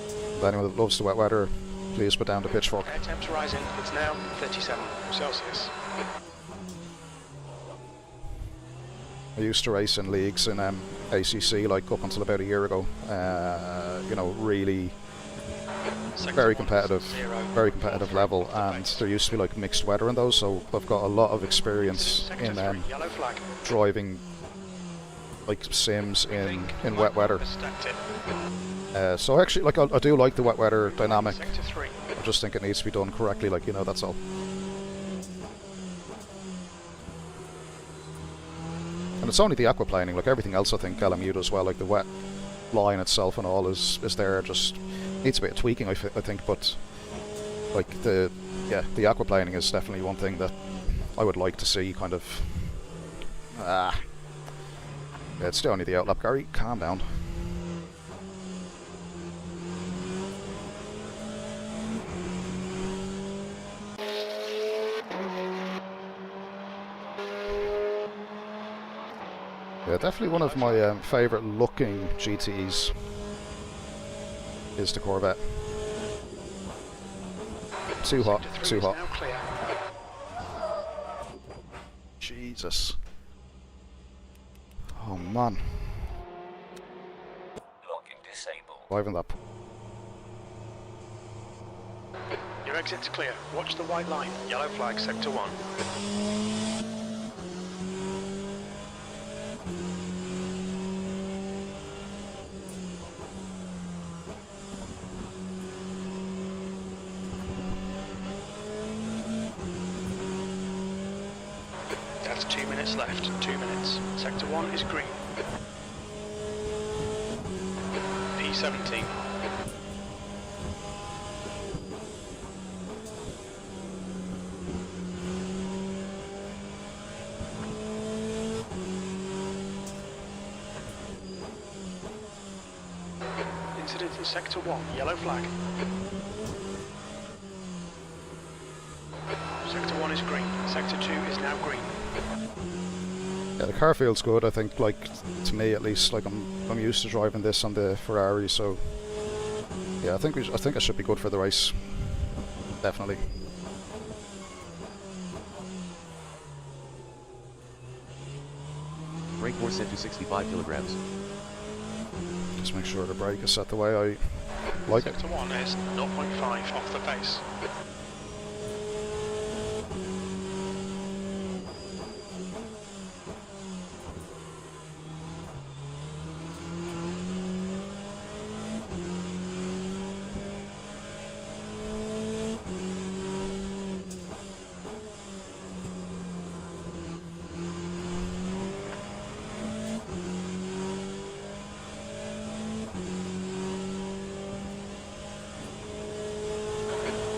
If anyone that loves the wet weather, please put down the pitchfork. Air temps rising, it's now 37 Celsius. I used to race in leagues in ACC like up until about a year ago. You know, really very competitive level, and there used to be like mixed weather in those, so I've got a lot of experience in driving like sims in wet weather. So actually, like I do like the wet weather dynamic. I just think it needs to be done correctly, like, you know, that's all. And it's only the aquaplaning, like everything else I think LMU does well, like the wet line itself and all is there, just needs a bit of tweaking I think, but like the aquaplaning is definitely one thing that I would like to see kind of. Yeah, it's still only the outlap, Gary, calm down. Yeah, definitely one of my favourite looking GTEs is the Corvette. Too hot, too hot. Jesus. Oh man. Why even that? Your exit's clear. Watch the white line. Yellow flag, sector 1. That's 2 minutes left. 2 minutes. Sector 1 is green. P17. Incident in sector 1. Yellow flag. Sector 1 is green. Sector 2 is now green. Yeah, the car feels good. I think, like, to me at least, like I'm used to driving this on the Ferrari, so Yeah, I think I should be good for the race. Definitely. Brake force set to 65 kilograms. Just make sure the brake is set the way I like it. Sector 1 is 0.5 off the pace.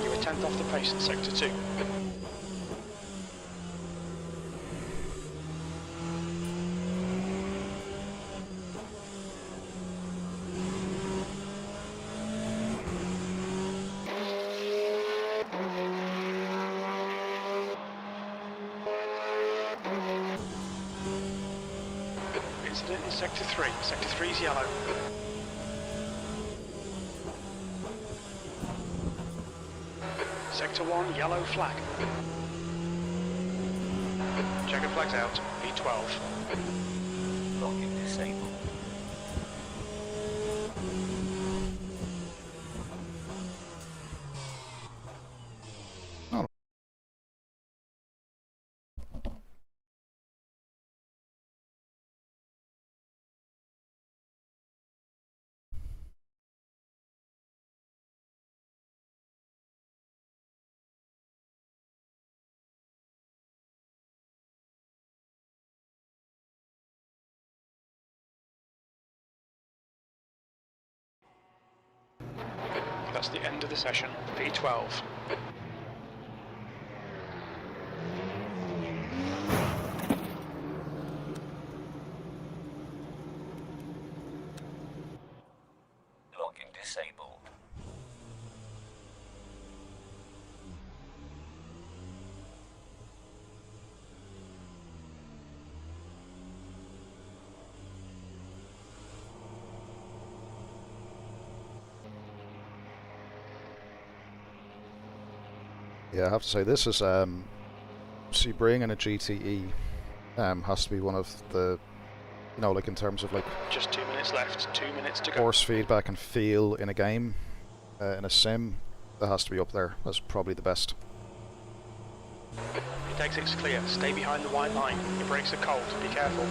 You were 10th off the pace in Sector 2. Incident in Sector 3. Sector 3 is yellow. Sector 1, yellow flag. Checker flags out, B12. Locking disabled. Oh. That's the end of the session, B12. Locking disabled. Yeah, I have to say this is see, bringing a GTE has to be one of the, you know, like in terms of like Just 2 minutes left, 2 minutes to go. force feedback and feel in a game, in a sim, that has to be up there. That's probably the best. Pit exit's clear, stay behind the white line. Your brakes are cold, be careful.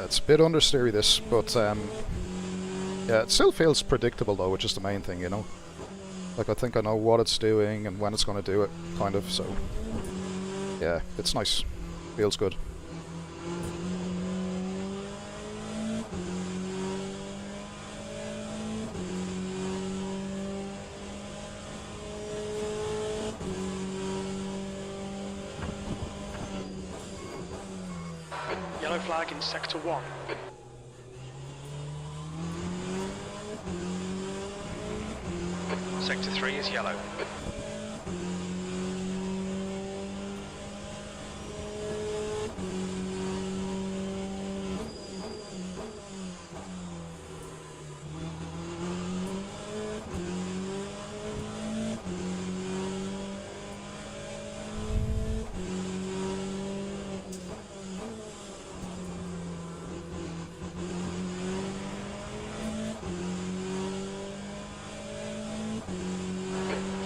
It's a bit understeery this, but yeah, it still feels predictable though, which is the main thing, you know. Like I think I know what it's doing and when it's going to do it, kind of. So yeah, it's nice. Feels good. Yellow flag in Sector 1. Sector 3 is yellow.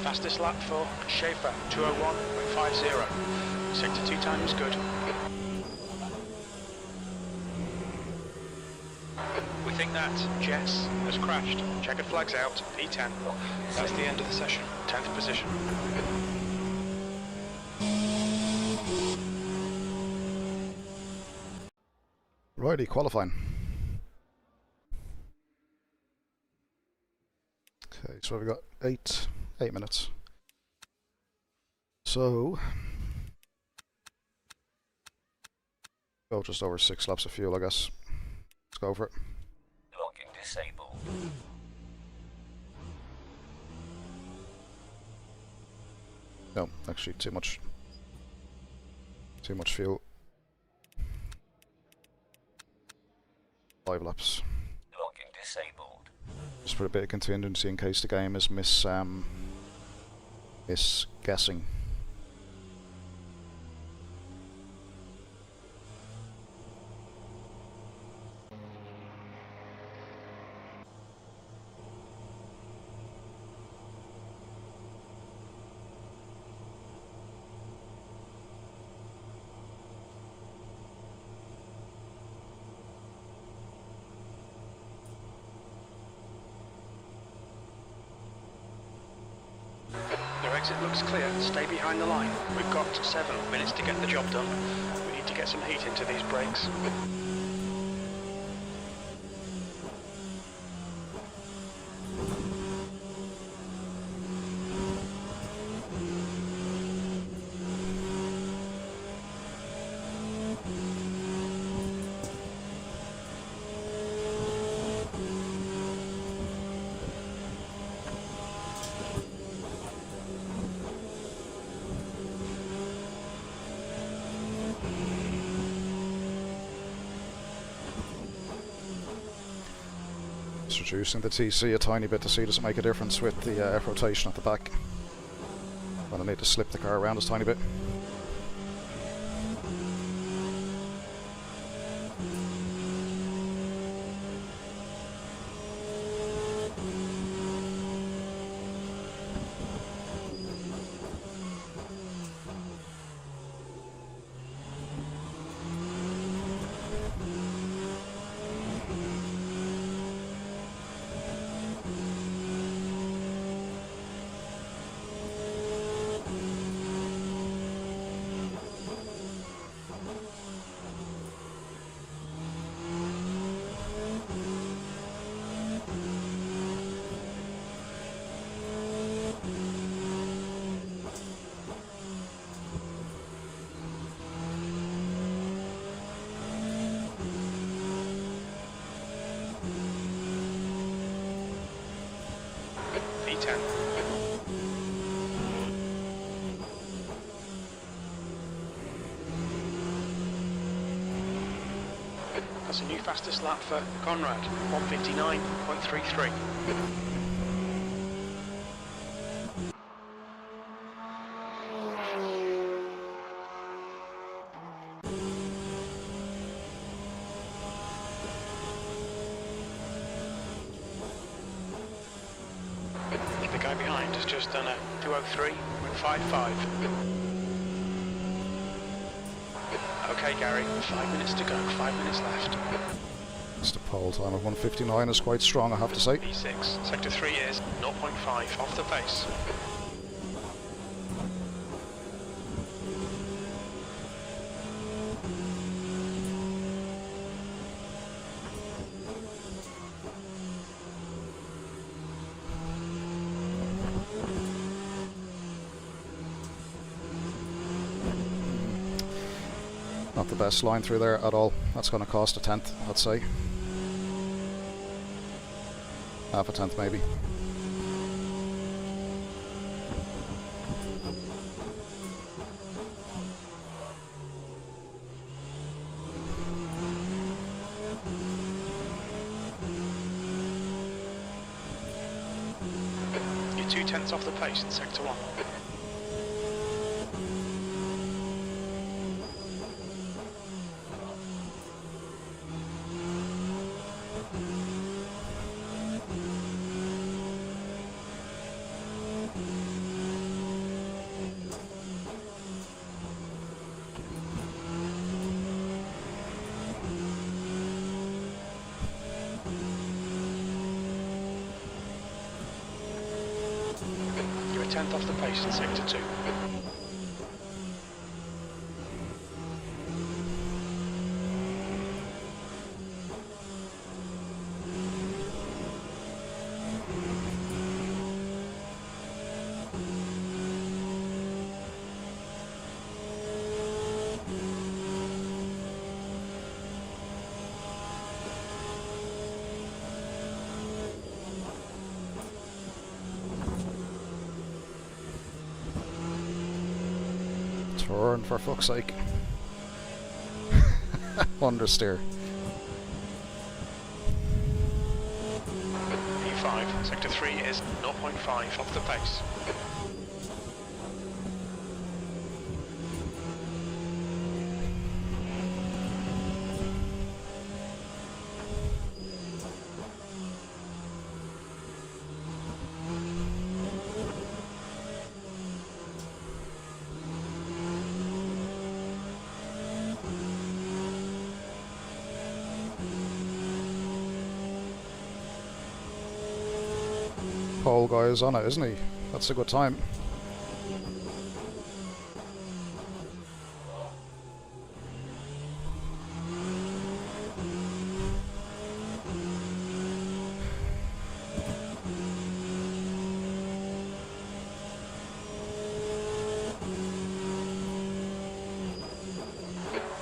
Fastest lap for Schaefer, 2:01.50. Sector 2 time is good. We think that Jess has crashed. Checkered flags out, P10. That's the end of the session, 10th position. Righty, qualifying. Okay, So we've got 8 minutes. So go just over 6 laps of fuel, I guess. Let's go for it. Locking disabled. No, actually too much fuel. 5 laps. Locking disabled. Just for a bit of contingency in case the game is guessing. Your exit looks clear. Stay behind the line. We've got 7 minutes to get the job done. We need to get some heat into these brakes. Just reducing the TC a tiny bit to see does it make a difference with the rotation at the back. Gonna need to slip the car around a tiny bit. V10. That's a new fastest lap for Conrad, 1:59.33. The guy behind has just done a 2:03.55. Okay, Gary, 5 minutes to go, 5 minutes left. It's the pole time of 1:59 is quite strong, I have to say. V6, sector 3 is 0.5 off the pace. Not the best line through there at all. That's going to cost a tenth, I'd say. Half a tenth maybe. You're 2/10 off the pace in sector 1. You're a 10th off the pace in sector 2. Turn, for fuck's sake. Understeer. P5, sector 3 is 0.5 off the pace. Pole guy is on it, isn't he? That's a good time.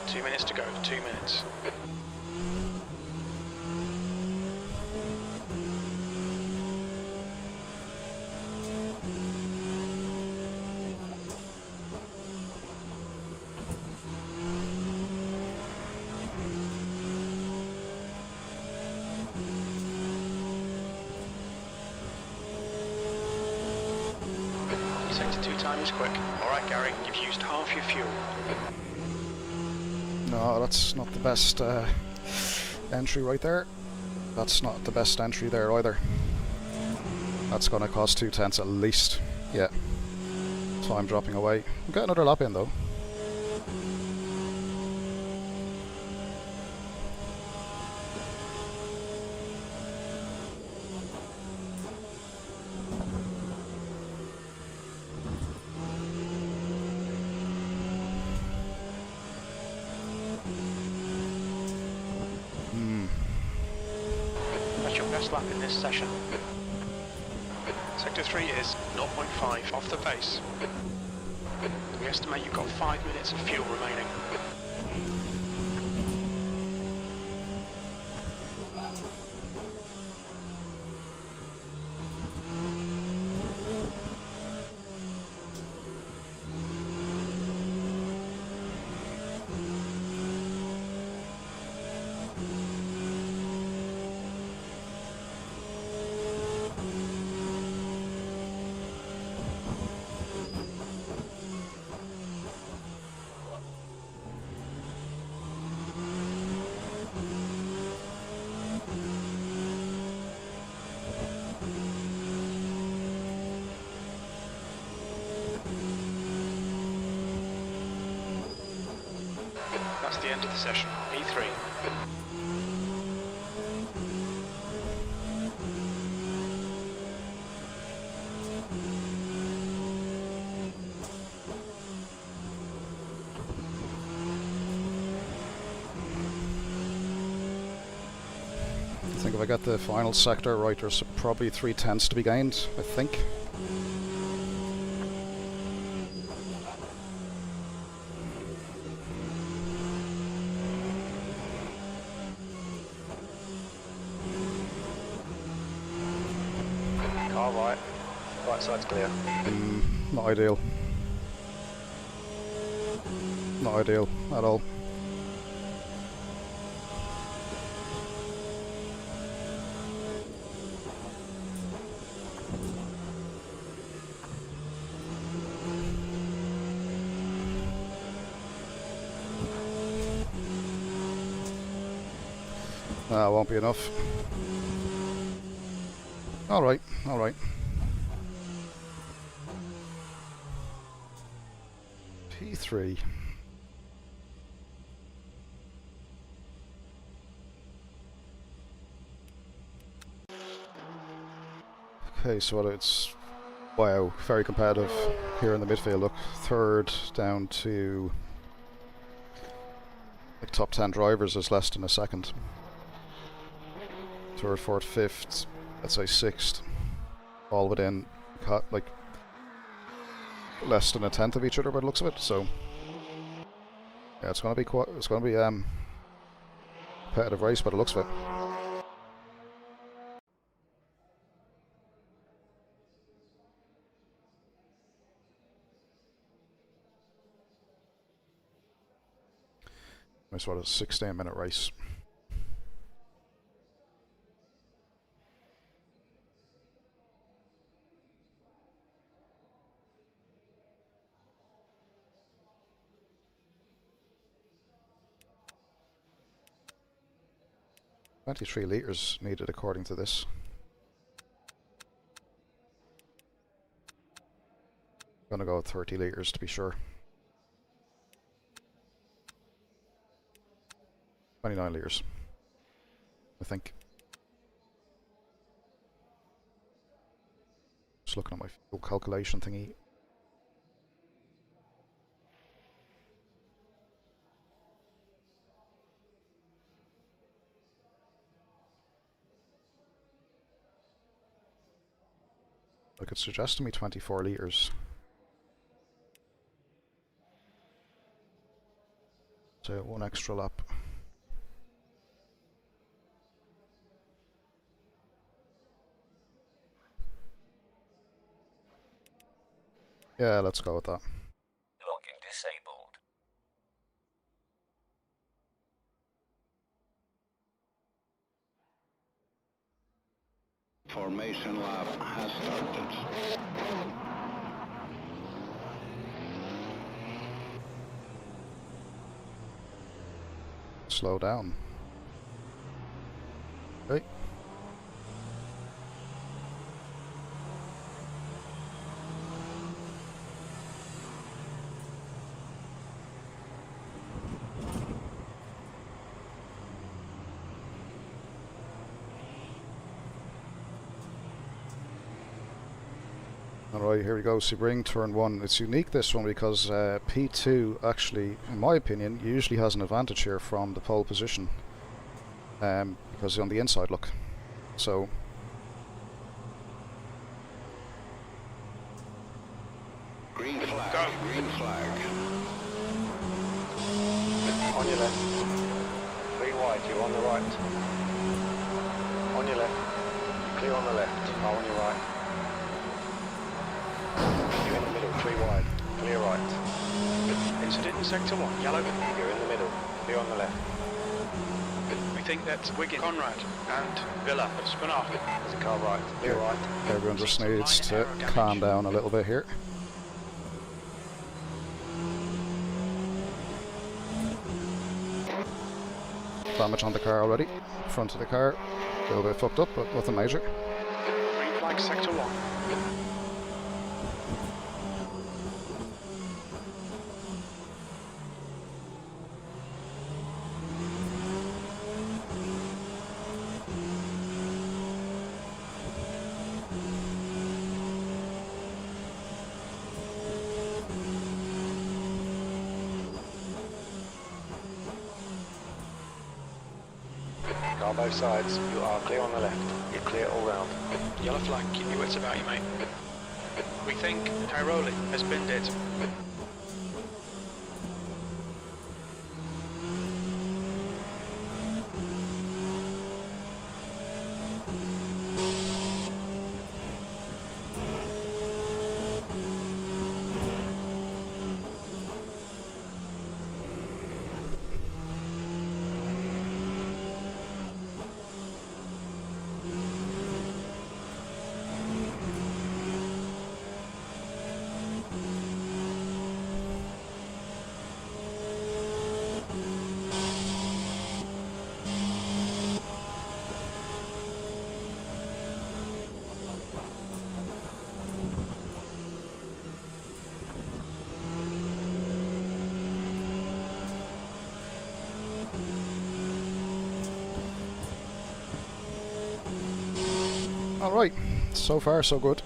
Two minutes to go, 2 minutes. Sector 2 time is quick. Alright Gary, you've used half your fuel. No, that's not the best entry right there. That's not the best entry there either. That's gonna cost 2/10 at least. Yeah. Time dropping away. We'll get another lap in though. That's your best lap in this session. Sector 3 is 0.5 off the pace. We estimate you've got 5 minutes of fuel remaining. That's the end of the session. P3. I think if I get the final sector right, there's probably 3/10 to be gained, I think. Car right. Right side's clear. Not ideal. Not ideal at all. Won't be enough. Alright, alright. P3. Okay, so it's... Wow, very competitive here in the midfield. Look, third down to... like top 10 drivers is less than a second. Third, fourth, fifth, let's say sixth, all within like less than a tenth of each other by the looks of it. So yeah, it's going to be quite, it's going to be competitive race by the looks of it. Nice, what a 16-minute race. $23 litres needed according to this. Gonna go with 30 litres to be sure. 29 litres, I think. Just looking at my fuel calculation thingy. Like it's suggesting me 24 litres. So one extra lap. Yeah, let's go with that. Locking disabled. Formation lab has started. Slow down. Okay. Alright, here we go, Sebring turn 1. It's unique this one because P2 actually, in my opinion, usually has an advantage here from the pole position. Because on the inside, look. So Green flag. Go. Green flag. On your left. 3 wide, you're on the right. On your left. Clear on the left. Now on your right. You're in the middle, 3 wide. Clear right. Incident in sector 1, yellow. You're in the middle. Clear on the left. We think that Wigan, Conrad and Villa have spun off. There's a car right. Clear right. everyone just needs to calm down a little bit here. Damage on the car already. Front of the car. A little bit fucked up, but nothing major. Green flag sector 1. Car both sides. You are clear on the left. You're clear all round. Yellow flag, keep your wits about you, mate. We think Tyroli has binned it. Alright, so far so good.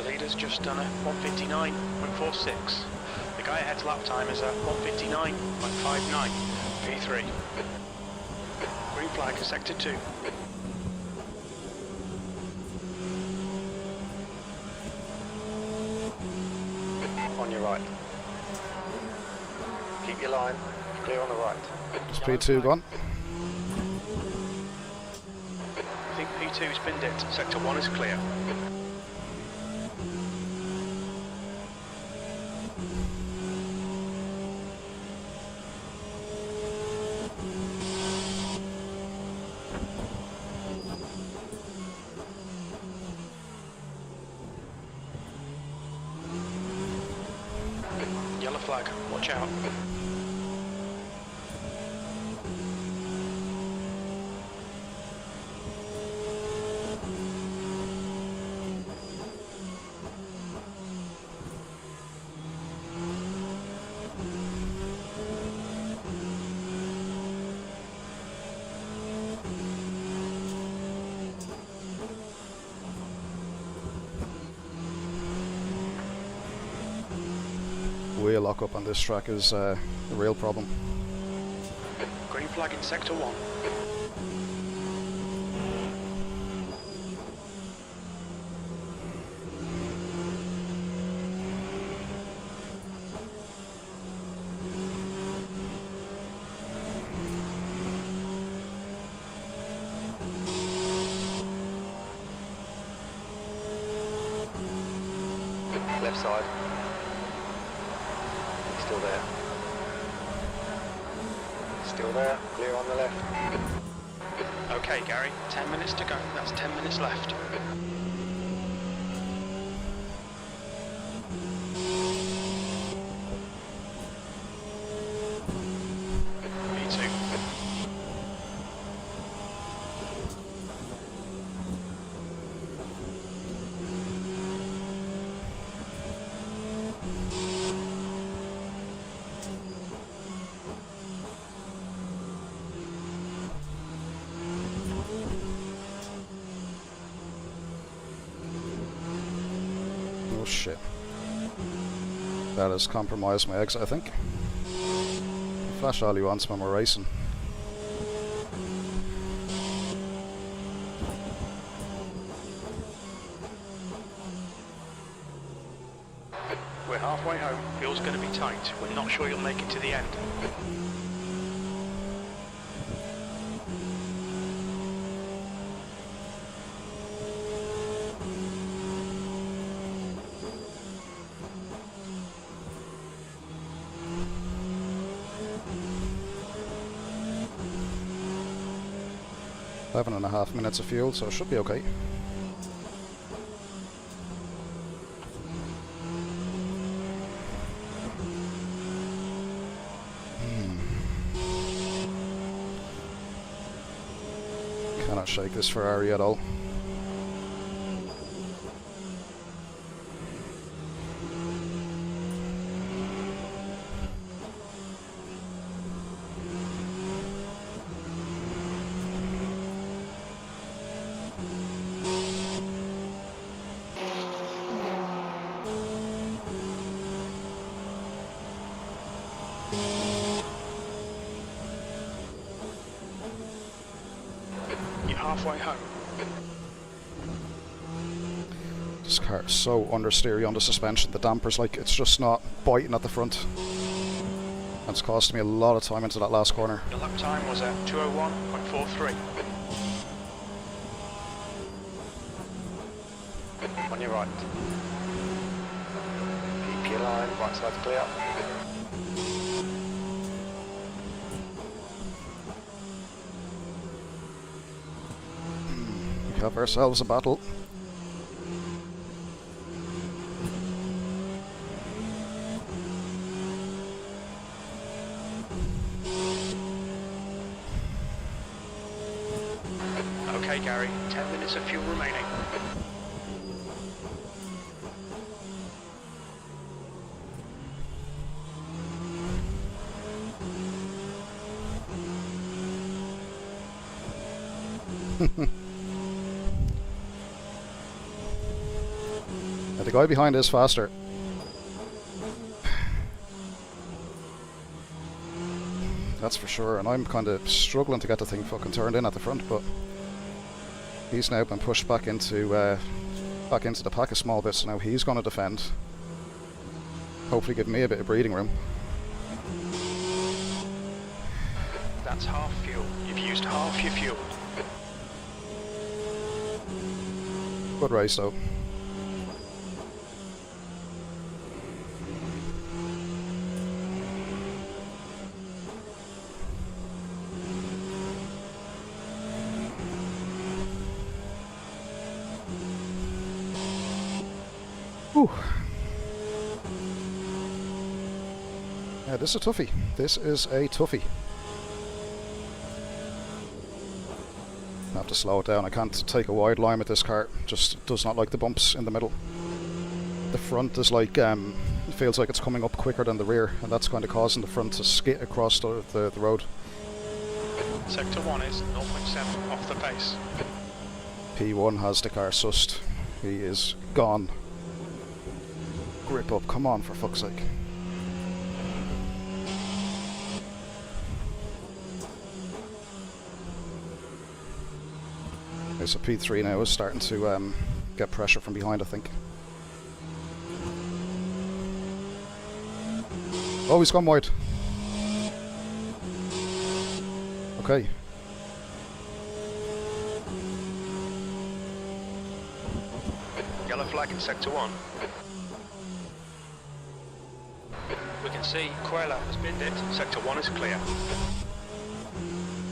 The leader's just done a 1:59.46. The guy ahead's lap time is at 1:59.59. P3. Green flag for sector 2. On your right. Keep your line. Clear on the right. Is P2 gone? I think P2's binned it. Sector 1 is clear. Yellow flag, watch out. Wheel lock up on this track is a real problem. Green flag in sector 1. Left side. Still there. Still there. Clear on the left. Okay, Gary, 10 minutes to go. That's 10 minutes left. P2. Oh shit. That has compromised my exit, I think. Flash all you want when we're racing. We're halfway home. Fuel's going to be tight. We're not sure you'll make it to the end. Eleven and a half minutes of fuel, so it should be okay. Cannot shake this Ferrari at all. You're halfway home. This car is so understeery on the suspension. The dampers, like, it's just not biting at the front. And it's costing me a lot of time into that last corner. Your lap time was at 2:01.43. On your right. Keep your line. Right side's clear. We have ourselves a battle. Okay, Gary, 10 minutes of fuel remaining. The guy behind is faster. That's for sure, and I'm kind of struggling to get the thing fucking turned in at the front, but he's now been pushed back into the pack a small bit, so now he's going to defend. Hopefully give me a bit of breathing room. That's half fuel. You've used half your fuel. Good race though. Whew. Yeah, this is a toughie. This is a toughie. I have to slow it down. I can't take a wide line with this car. Just does not like the bumps in the middle. The front is like, it feels like it's coming up quicker than the rear, and that's kind of causing the front to skid across the road. Sector 1 is 0.7 off the pace. P1 has the car sussed. He is gone. Grip up, come on for fuck's sake. Okay, so P3 now is starting to get pressure from behind, I think. Oh, he's gone wide. Okay. Yellow flag in Sector 1. We can see Quayla has binned it. Sector 1 is clear.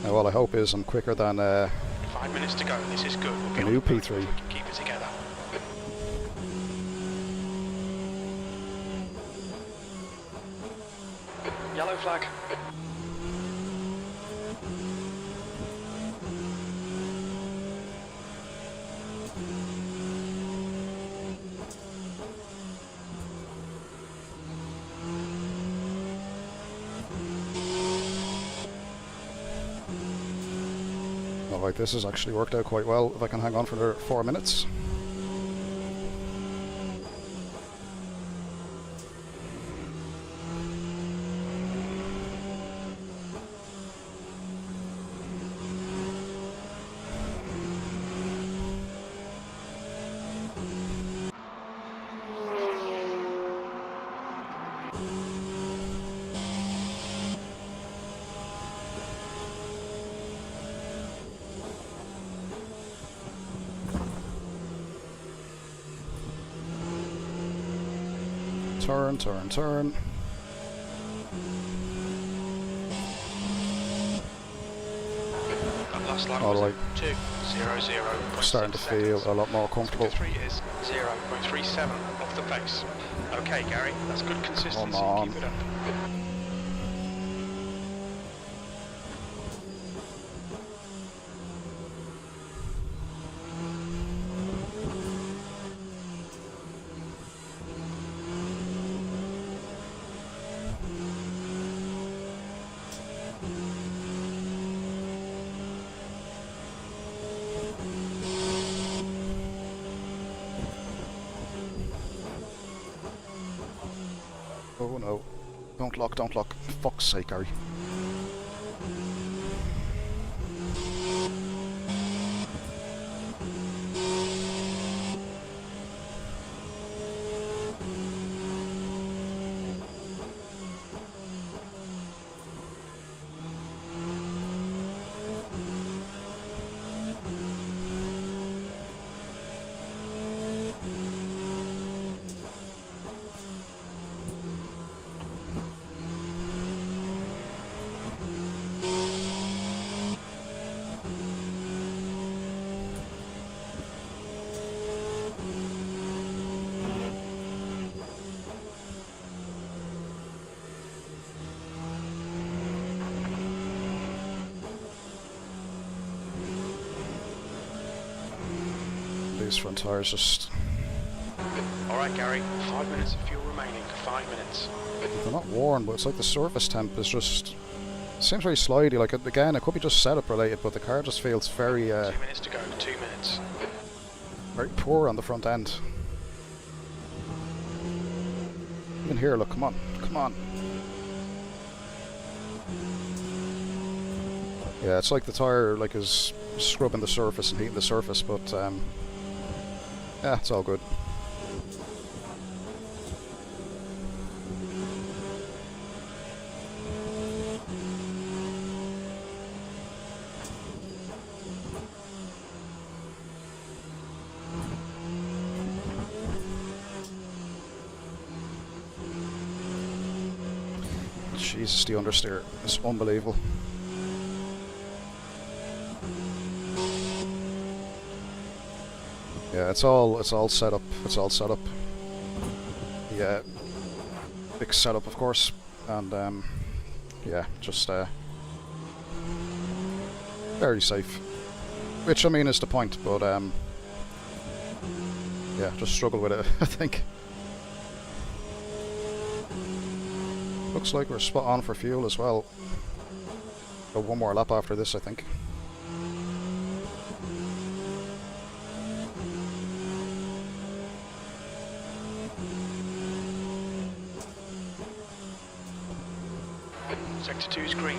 Now all I hope is I'm quicker than 5 minutes to go. This is good. We'll the new P3. We can keep it together. Yellow flag. Alright, this has actually worked out quite well if I can hang on for another 4 minutes. Turn, turn, turn. That last line All was right. 2:00.6 Starting to feel seconds. a lot more comfortable. Sector 3 is 0.37 off the pace. Okay, Gary, that's good consistency. Come on. Keep it up. Oh no. Don't lock, don't lock. Fuck's sake, Gary. These front tires just... Alright, Gary, 5 minutes of fuel remaining. 5 minutes. they're not worn, but it's like the surface temp is just... seems very slidey. Like, again, it could be just setup related, but the car just feels very... 2 minutes to go. 2 minutes. very poor on the front end. Even here, look, come on, come on. Yeah, it's like the tyre like is scrubbing the surface and heating the surface, but yeah, it's all good. Jesus, the understeer is unbelievable. Yeah, it's all set up. It's all set up. Yeah, big setup, of course, and yeah, just very safe. Which I mean is the point, but yeah, just struggle with it, I think. Looks like we're spot on for fuel as well. Go one more lap after this, I think. Sector 2 is green.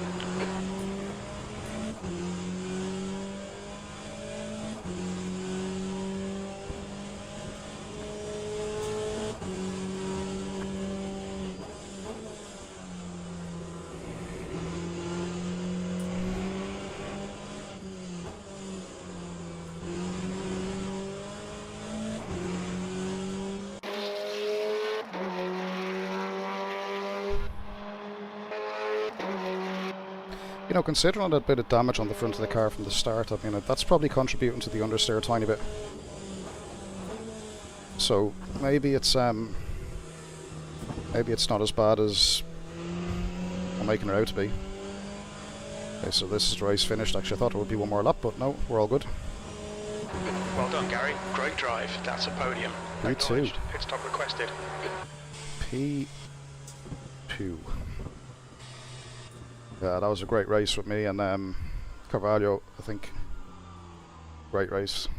You know, considering that bit of damage on the front of the car from the start, I mean, that's probably contributing to the understeer a tiny bit. So maybe it's not as bad as I'm making it out to be. Okay, so this is the race finished. Actually, I thought there would be one more lap, but no, we're all good. Well done, Gary. Great drive. That's a podium. P2. Pit stop requested. P2. Yeah, that was a great race with me and Carvalho, I think. Great race.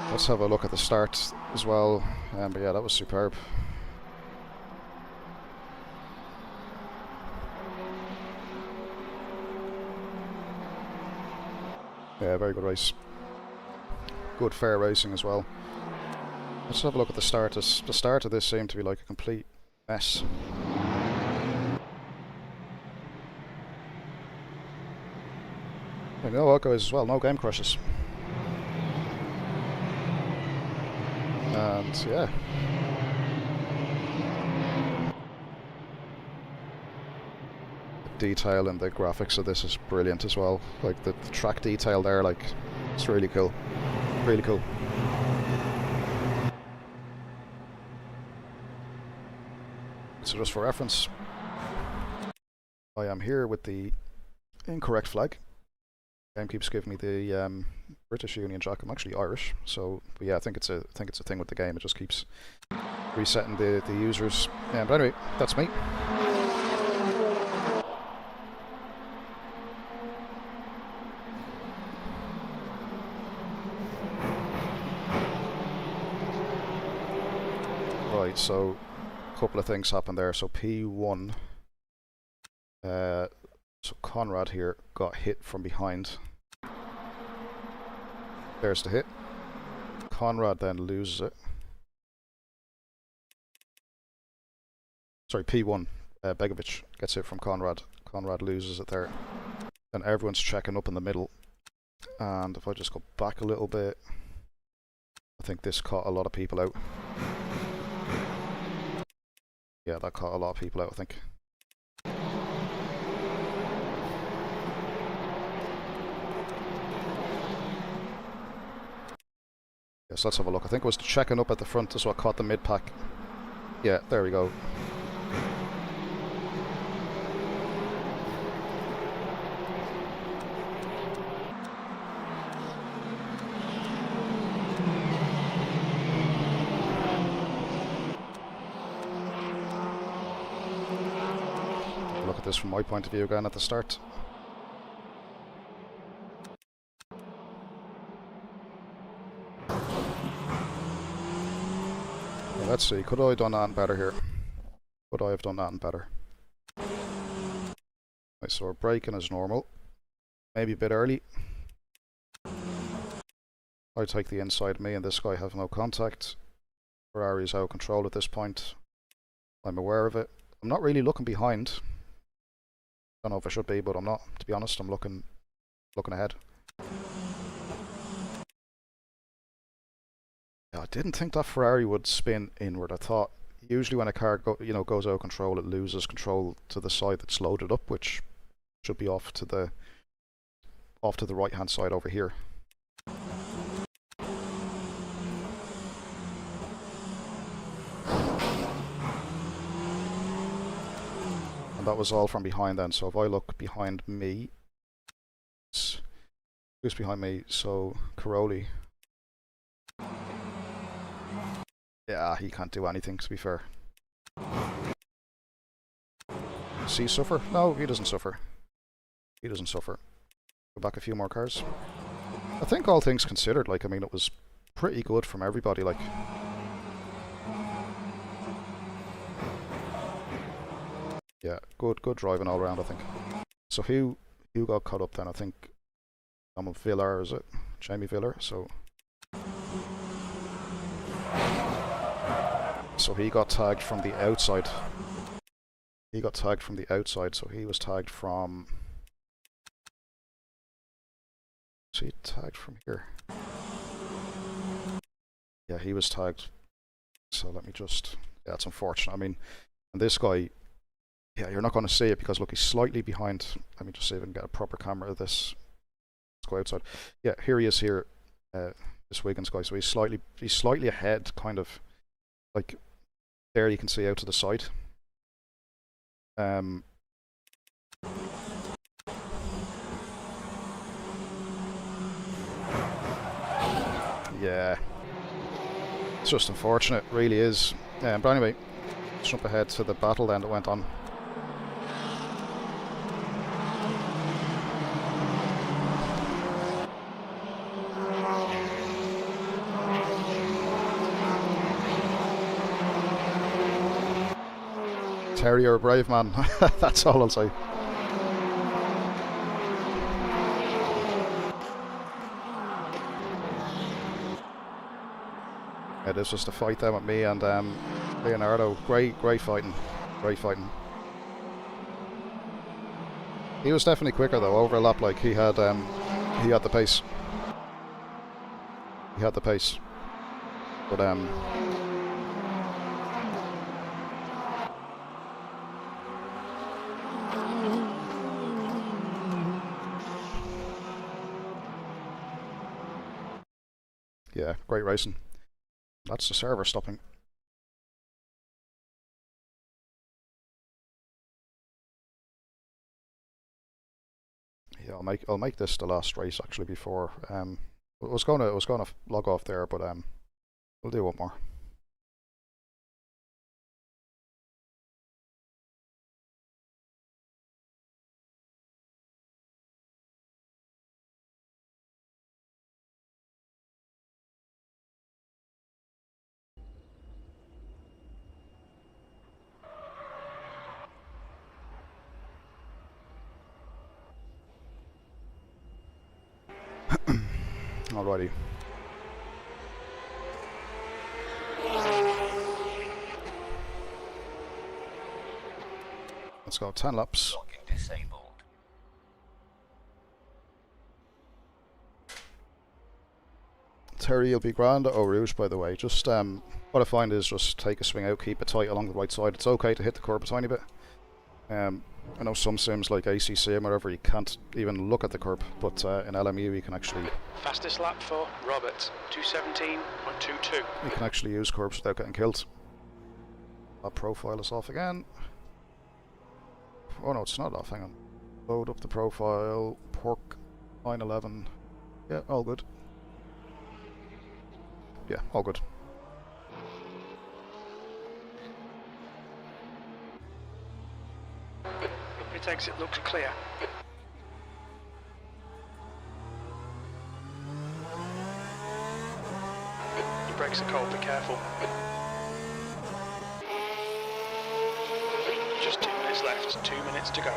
Let's have a look at the start as well. But yeah, that was superb. Yeah, very good race. Good fair racing as well. Let's have a look at the start. The start of this seemed to be like a complete mess. You know what, guys, as well, no game crashes. And yeah. The detail and the graphics of this is brilliant as well. Like the track detail there, like, it's really cool. Really cool. So just for reference, I am here with the incorrect flag. Game keeps giving me the British Union Jack. I'm actually Irish, so but yeah, I think it's a thing with the game. It just keeps resetting the users. But anyway, that's me. Right, so a couple of things happened there. So P1, so Conrad here got hit from behind. There's the hit. Conrad then loses it. Sorry, P1, Begovic gets hit from Conrad. Conrad loses it there. Then everyone's checking up in the middle. And if I just go back a little bit, I think this caught a lot of people out. Yeah, that caught a lot of people out, I think. Yes, let's have a look. I think it was the checking up at the front is what caught the mid-pack. Yeah, there we go. Look at this from my point of view again at the start. Let's see, could I have done that better here? Could I have done that better? Right, so we're braking as normal. Maybe a bit early. I take the inside, me and this guy have no contact. Ferrari's out of control at this point. I'm aware of it. I'm not really looking behind. Don't know if I should be, but I'm not. To be honest, I'm looking ahead. Yeah, I didn't think that Ferrari would spin inward. I thought usually when a car goes out of control, it loses control to the side that's loaded up, which should be off to the right hand side over here. And that was all from behind then. So if I look behind me, who's behind me? So Caroli. Yeah, he can't do anything, to be fair. Does he suffer? No, he doesn't suffer. He doesn't suffer. Go back a few more cars. I think all things considered, like, I mean, it was pretty good from everybody, like. Yeah, good driving all around, I think. So who got caught up then? I think Villar, is it? Jamie Villar, so he got tagged from the outside. He got tagged from the outside, so he was tagged from... Was he tagged from here? Yeah, he was tagged. So let me just... Yeah, it's unfortunate. I mean, and this guy... Yeah, you're not going to see it because, look, he's slightly behind. Let me just see if I can get a proper camera of this. Let's go outside. Yeah, here he is here. This Wiggins guy. So he's slightly ahead, kind of. Like, there you can see out to the side. Yeah. It's just unfortunate, really is. But anyway, let's jump ahead to the battle then that went on. Terry, you're a brave man. That's all I'll say. Yeah, this was the fight then with me and Leonardo. Great fighting. Great fighting. He was definitely quicker though. Over a lap, like he had the pace. He had the pace. But yeah, great racing. That's the server stopping. Yeah, I'll make this the last race actually before I was gonna log off there, but we'll do one more. Alrighty. Let's go 10 laps. Locking disabled. Terry, you'll be grand at Eau Rouge, by the way. Just what I find is just take a swing out, keep it tight along the right side. It's okay to hit the curb a tiny bit. I know some sims like ACC and whatever, you can't even look at the curb, but in LMU you can actually... Fastest lap for Robert, 2:17.22. You can actually use curbs without getting killed. That profile is off again. Oh no, it's not off, hang on. Load up the profile, pork 911. Yeah, all good. Yeah, all good. It exit looks clear. Your brakes are cold, be careful. Just 2 minutes to go.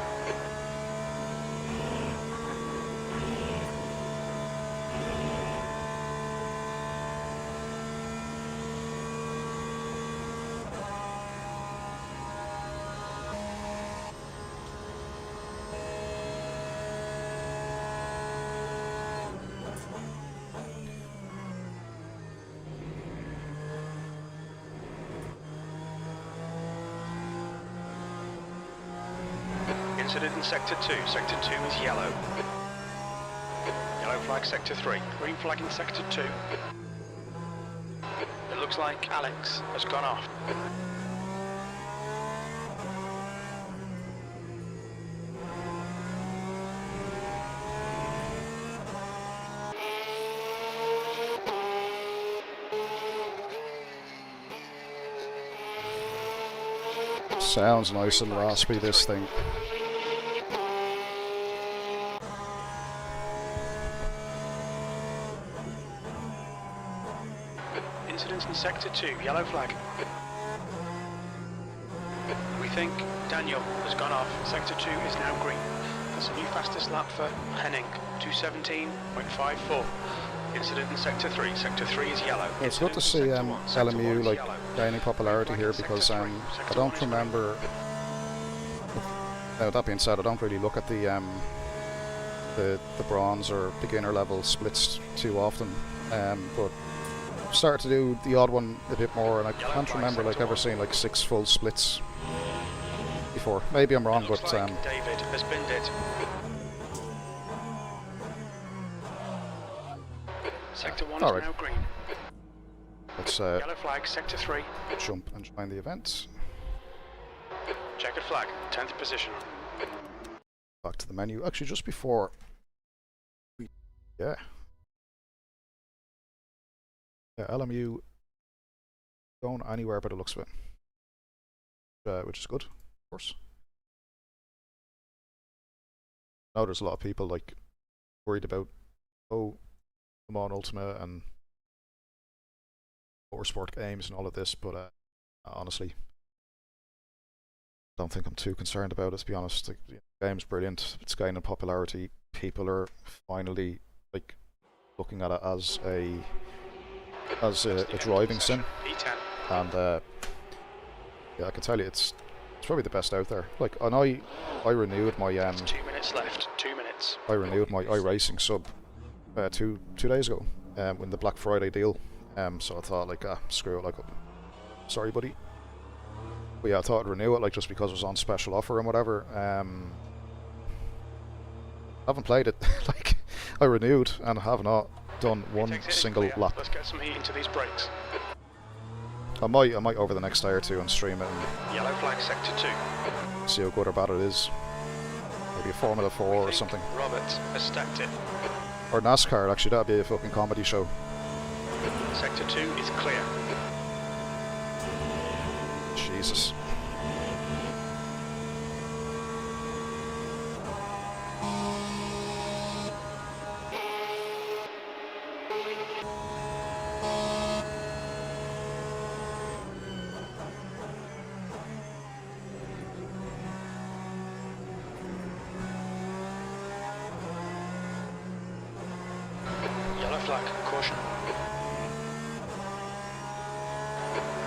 Incident in Sector 2. Sector 2 is yellow. Yellow flag Sector 3. Green flag in Sector 2. It looks like Alex has gone off. Sounds nice and raspy, this thing. Incidents in Sector 2, yellow flag. We think Daniel has gone off. Sector 2 is now green. That's a new fastest lap for Henning, 2:17.54. Incident in Sector 3. Sector 3 is yellow. It's good to see LMU like gaining popularity here, because I don't remember. Now that being said, I don't really look at the bronze or beginner level splits too often, but I've started to do the odd one a bit more, and I can't remember like ever seeing like 6 full splits before. Maybe I'm wrong, but David has binned it. Sector 1 is now green. Let's yellow flag, Sector 3. jump and join the event. Checkered flag, 10th position. Back to the menu. Actually, just before we, yeah, LMU going anywhere by the looks of it, which is good, of course. Now there's a lot of people like worried about, oh, come on Ultima and Motorsport games and all of this, but honestly, don't think I'm too concerned about it, to be honest. The game's brilliant, it's gaining popularity, people are finally like looking at it as a driving sim, and yeah, I can tell you it's probably the best out there. Like, and I renewed my 2 minutes left, 2 minutes. I renewed my iRacing sub two days ago in the Black Friday deal, so I thought like, screw it, like, sorry buddy. But yeah, I thought I'd renew it, like, just because it was on special offer and whatever. I haven't played it. Like, I renewed and have not done one single lap. Let's get some heat into these brakes. I might over the next day or two and stream it and yellow flag Sector 2. see how good or bad it is. Maybe a Formula 4 or something. Roberts has stacked it. Or NASCAR, actually, that'd be a fucking comedy show. Sector 2 is clear. Jesus. Yellow flag, caution.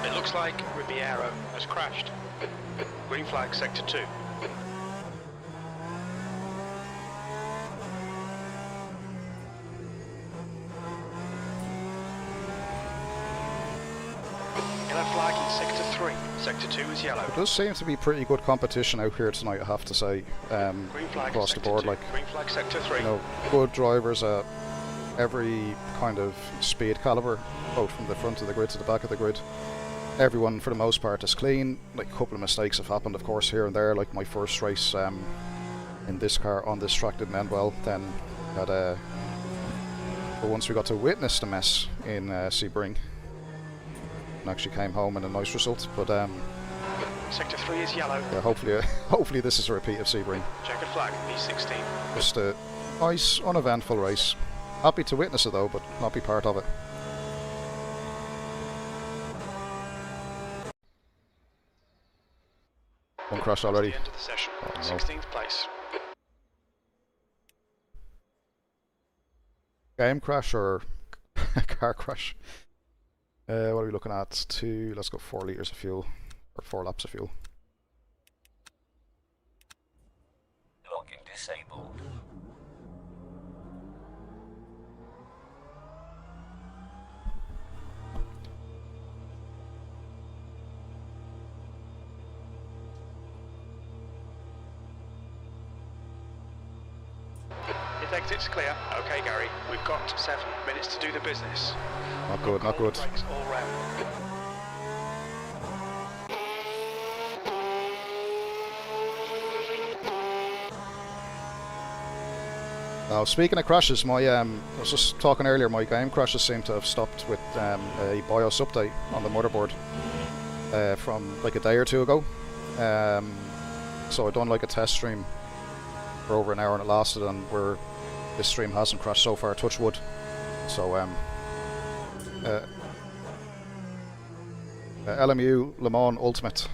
It looks like Ribeiro has crashed. Green flag, Sector 2. Yellow flag in Sector 3. Sector 2 is yellow. It does seem to be pretty good competition out here tonight, I have to say, Green flag across the Sector board. 2. Like, Green flag, Sector 3. you know, good drivers at every kind of speed caliber, both from the front of the grid to the back of the grid. Everyone, for the most part, is clean. Like, a couple of mistakes have happened, of course, here and there. Like my first race in this car on this track didn't end well. Then had but once we got to witness the mess in Sebring, and actually came home in a nice result. But Sector 3 is yellow. yeah, hopefully this is a repeat of Sebring. Checkered flag, B16. Just a nice, uneventful race. Happy to witness it though, but not be part of it. One crashed already. That's the end of the session. Oh, no. 16th place. Game crash or car crash? What are we looking at? Let's go 4 litres of fuel, or 4 laps of fuel. Locking disabled. If exit's clear, okay Gary, we've got 7 minutes to do the business. Not good, not good. Brakes all round. Now, speaking of crashes, I was just talking earlier, my game crashes seem to have stopped with a BIOS update on the motherboard from like a day or two ago. So I've done like a test stream for over an hour and it lasted, and this stream hasn't crashed so far, touch wood. So LMU Le Mans Ultimate.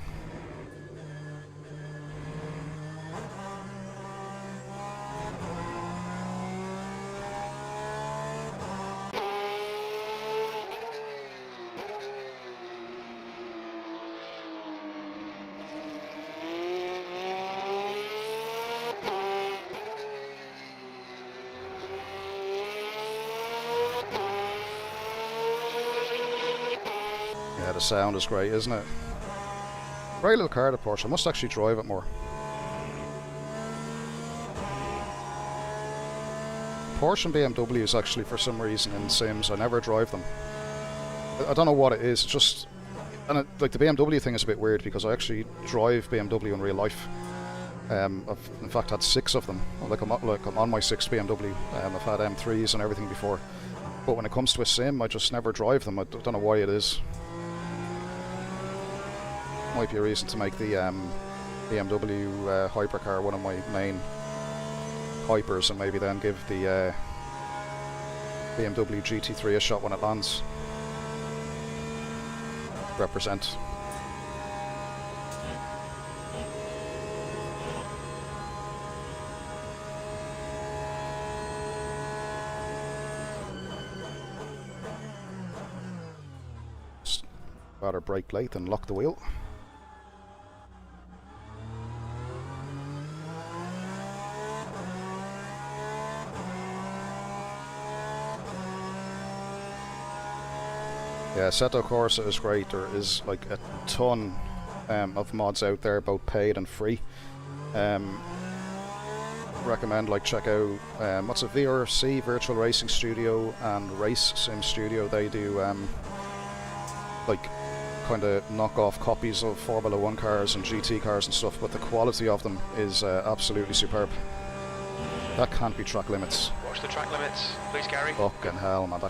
Yeah, the sound is great, isn't it? Great little car, the Porsche. I must actually drive it more. Porsche and BMWs actually, for some reason, in Sims, I never drive them. I don't know what it is. It's just, and like the BMW thing is a bit weird because I actually drive BMW in real life. I've in fact had 6 of them. I'm on my 6th BMW. I've had M3s and everything before, but when it comes to a sim, I just never drive them. I don't know why it is. Might be a reason to make the BMW hypercar one of my main hypers, and maybe then give the BMW GT3 a shot when it lands. Represent. Rather brake late and lock the wheel. Yeah, Assetto Corsa is great. There is like a ton of mods out there, both paid and free. Recommend check out what's a VRC, Virtual Racing Studio, and Race Sim Studio. They do kind of knockoff copies of Formula 1 cars and GT cars and stuff, but the quality of them is absolutely superb. That can't be track limits. Watch the track limits, please Gary. Fucking hell, man.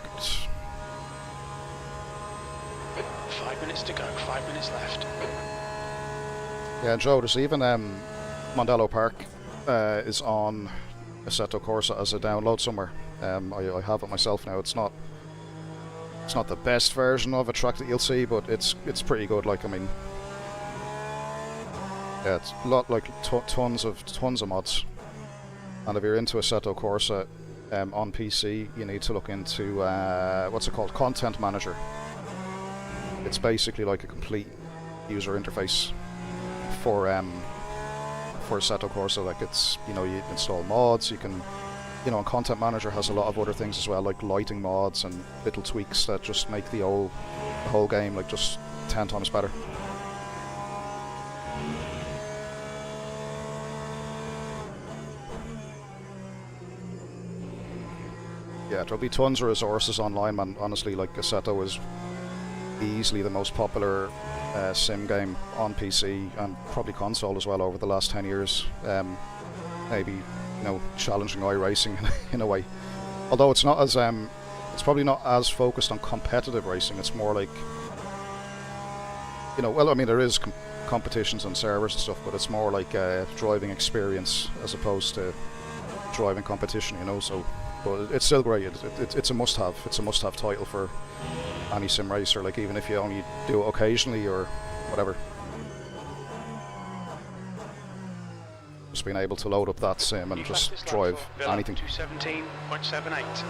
5 minutes to go, 5 minutes left. Yeah, Joe, there's even Mondello Park is on Assetto Corsa as a download somewhere. I have it myself now. It's not the best version of a track that you'll see, but it's pretty good. Like, I mean, yeah, it's a lot tons of mods. And if you're into Assetto Corsa on PC, you need to look into what's it called, Content Manager. It's basically like a complete user interface for Assetto Corsa. Like, it's, you install mods, you can, and Content Manager has a lot of other things as well, like lighting mods and little tweaks that just make the whole game just 10 times better. Yeah, there'll be tons of resources online, man. Honestly, Assetto is easily the most popular sim game on PC and probably console as well over the last 10 years. Maybe, challenging iRacing in a way. Although it's not as it's probably not as focused on competitive racing. It's more like, well, I mean, there is competitions on servers and stuff, but it's more like driving experience as opposed to driving competition. So, but it's still great. It's a must-have. It's a must-have title for any sim racer. Like, even if you only do it occasionally or whatever. just being able to load up that sim and New just fastest lap drive for Villa, anything. 217.78.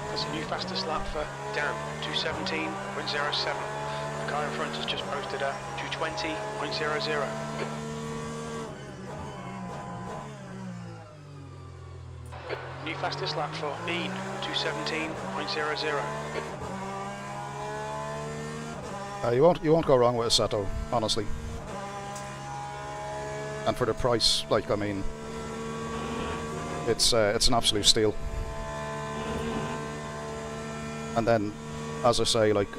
That's a new fastest lap for Dan, 217.07. The car in front has just posted a 220.00. New fastest lap for Bean, 217.00. You won't go wrong with a Seto, honestly. And for the price, like, I mean, it's an absolute steal. And then, as I say, like,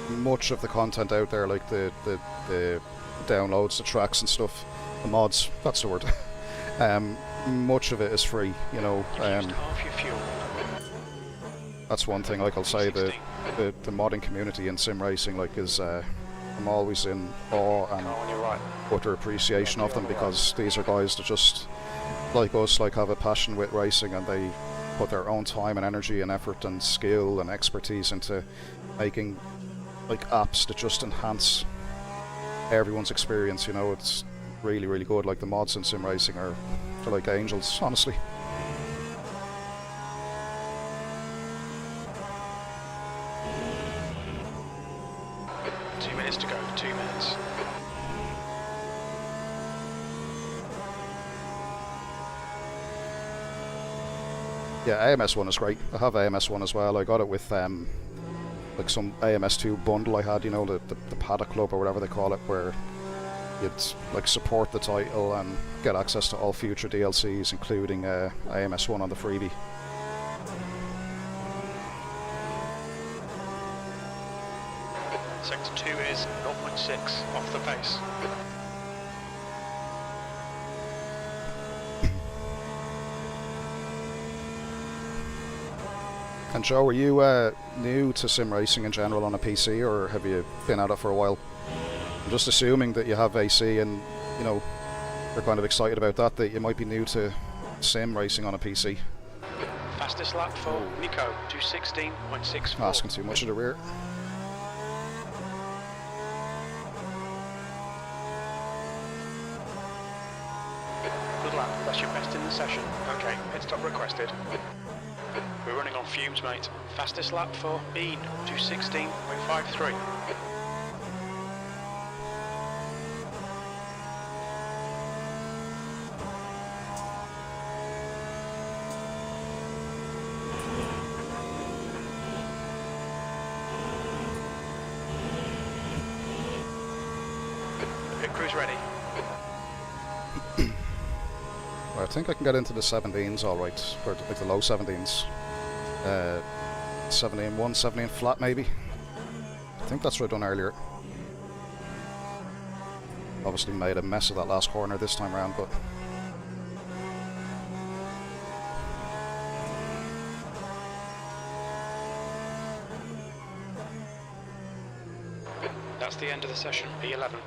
much of the content out there, like the downloads, the tracks and stuff, the mods, that's the word. Much of it is free, you know. You've used half your fuel. That's one thing, like I'll say, the modding community in sim racing, like, is I'm always in awe and Car on your right. utter appreciation of them, because these are guys that just, like us, like, have a passion with racing, and they put their own time and energy and effort and skill and expertise into making, like, apps that just enhance everyone's experience, you know. It's really, really good. Like, the mods in sim racing they're like angels, honestly. Minutes to go, 2 minutes. Yeah, AMS1 is great. I have AMS1 as well. I got it with like some AMS2 bundle I had, you know, the Paddock Club or whatever they call it, where you'd like support the title and get access to all future DLCs, including AMS1 on the freebie. Sector 2 is 0.6 off the pace. And Joe, are you new to sim racing in general on a PC, or have you been at it for a while? I'm just assuming that you have AC and, you know, you're kind of excited about that you might be new to sim racing on a PC. Fastest lap for Nico, 216.64. Asking too much of the rear. Good lap, that's your best in the session. Okay, pit stop requested. We're running on fumes, mate. Fastest lap for Bean, 216.53. Pit crew's ready. Well, I think I can get into the 17s alright, or like the low 17s. 17.1, 17 flat maybe. I think that's what I done earlier. Obviously made a mess of that last corner this time around, but That's the end of the session, P11.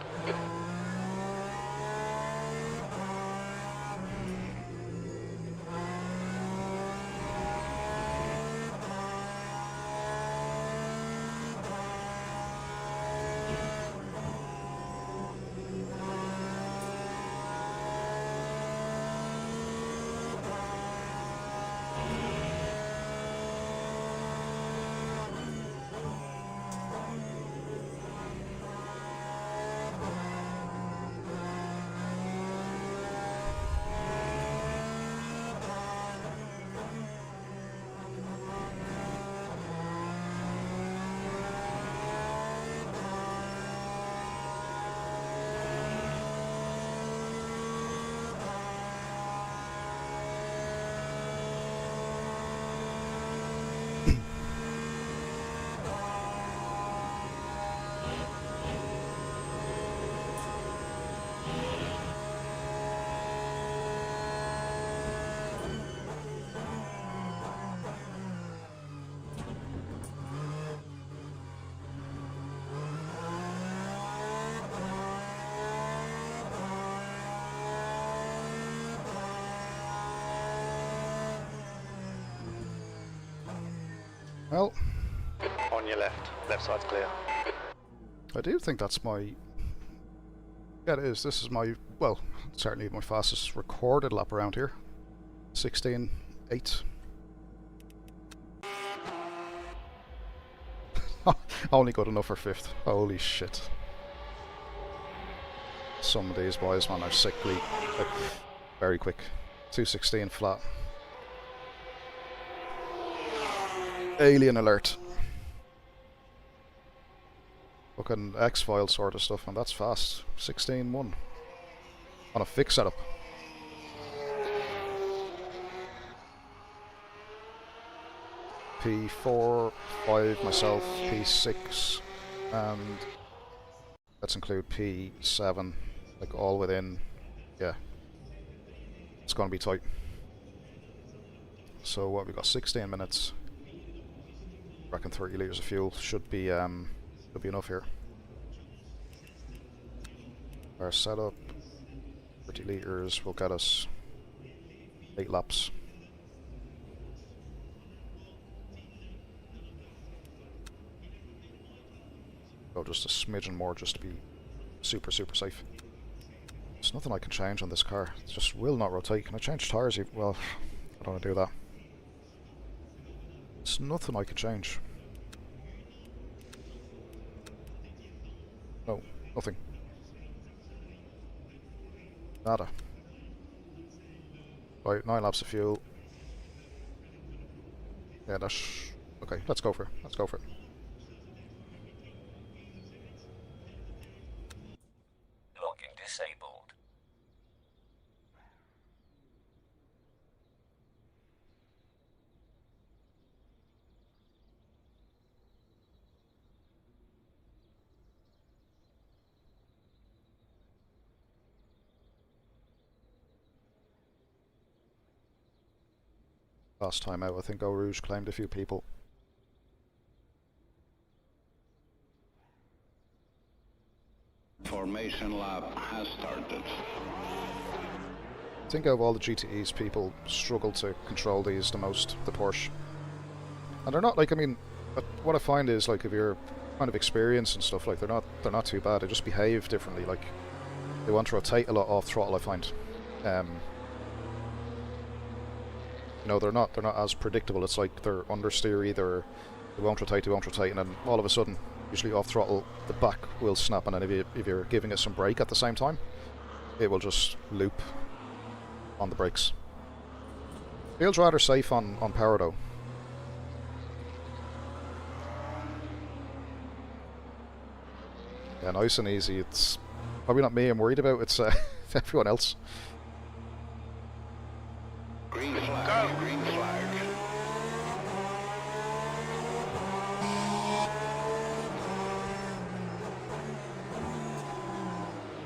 well, On your left. Left side's clear. I do think that's my... Yeah, it is. This is my, well, certainly my fastest recorded lap around here. 16.8. Only good enough for 5th. Holy shit. Some of these boys, man, are sickly, like, very quick. 216 flat. Alien alert. Fucking X-File sort of stuff, and that's fast. 16.1. On a fixed setup. P4, 5 myself, P6, and let's include P7, like all within, yeah, it's going to be tight. So what, we got 16 minutes, I reckon 30 litres of fuel should be enough here. Our setup, 30 litres will get us 8 laps. Go just a smidgen more just to be super safe. There's nothing I can change on this car. It just will not rotate. Can I change tyres? Well, I don't want to do that. There's nothing I can change. No, nothing. Nada. Right, 9 laps of fuel. Yeah, that's... okay, let's go for it. Let's go for it. Locking disabled. Last time out, I think Eau Rouge claimed a few people. Formation lap has started. I think out of all the GTEs, people struggle to control these the most, the Porsche. And they're not, like, I mean, what I find is, like, if you're kind of experienced and stuff, like, they're not too bad. They just behave differently. Like, they want to rotate a lot off throttle, I find. You know, they're not as predictable. It's like they're understeer either, they won't rotate, and then all of a sudden, usually off throttle, the back will snap, and then if you're giving it some brake at the same time, it will just loop on the brakes. Feels rather safe on power though. Yeah, nice and easy. It's probably not me I'm worried about, it's everyone else. Green flag. Go. Green flag.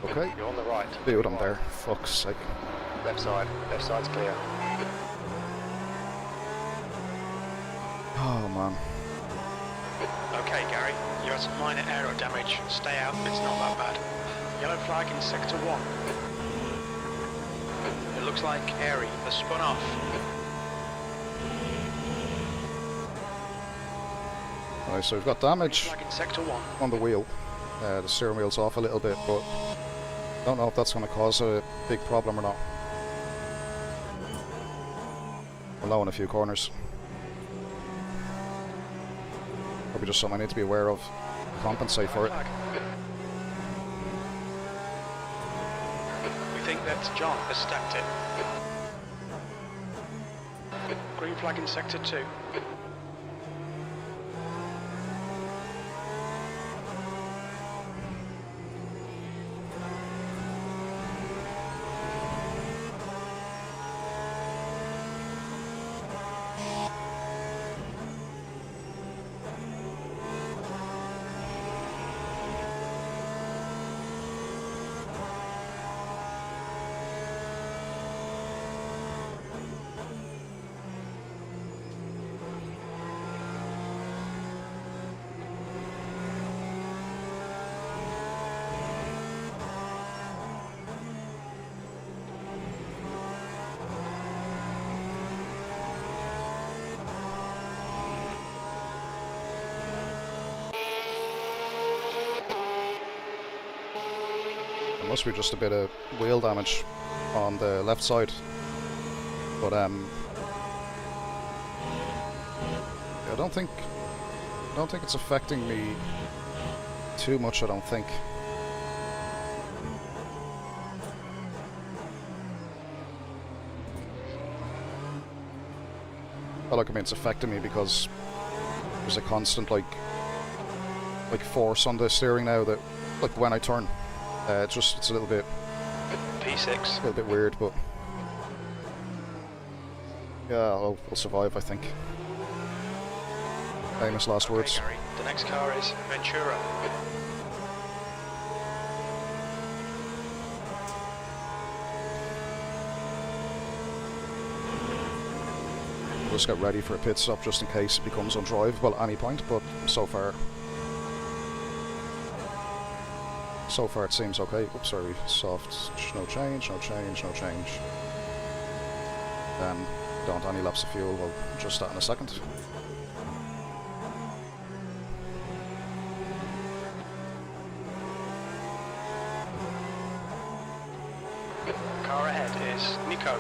Okay, You're on the right. dude, I'm there. Fuck's sake. Left side's clear. Oh man. Okay, Gary, you had some minor aero damage. Stay out, it's not that bad. Yellow flag in sector 1. It looks like Airy has spun off. Alright, so we've got damage Flag in sector 1. on the wheel. The steering wheel's off a little bit, but I don't know if that's going to cause a big problem or not. We're low in a few corners. Probably just something I need to be aware of. Compensate for it. Flag. We think that John has stacked it. Green flag in sector 2. must be just a bit of wheel damage on the left side. But I don't think it's affecting me too much, I don't think. Well, like, I mean, it's affecting me because there's a constant like force on the steering now that, like, when I turn, it's a little bit P6. a little bit weird, but yeah, I'll survive, I think. Famous last Okay, words. Gary. The next car is Ventura. Just get ready for a pit stop just in case it becomes undrivable at any point, but so far it seems okay. Oops, sorry, soft, no change. Don't any laps of fuel, we'll adjust that in a second. Car ahead is Nico.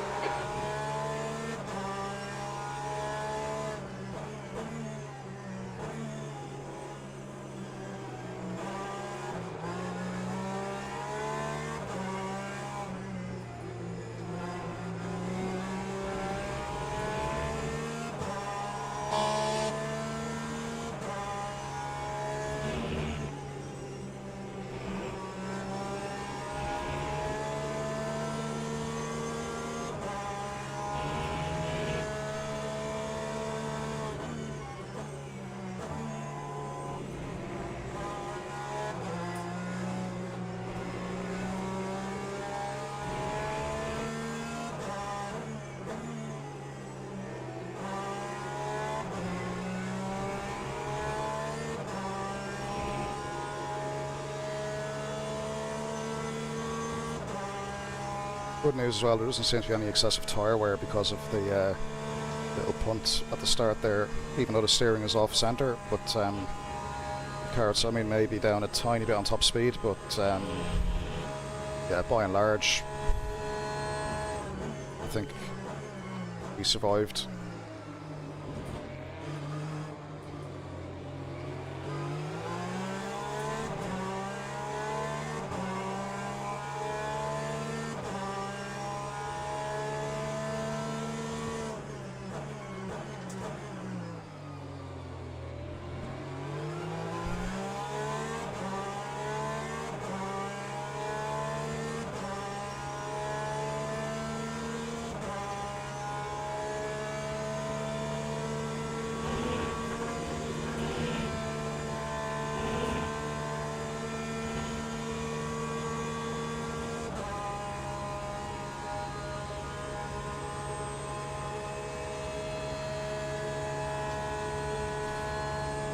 Good news as well, there doesn't seem to be any excessive tyre wear because of the little punt at the start there, even though the steering is off centre, but the car's, I mean, maybe down a tiny bit on top speed, but yeah, by and large, I think we survived.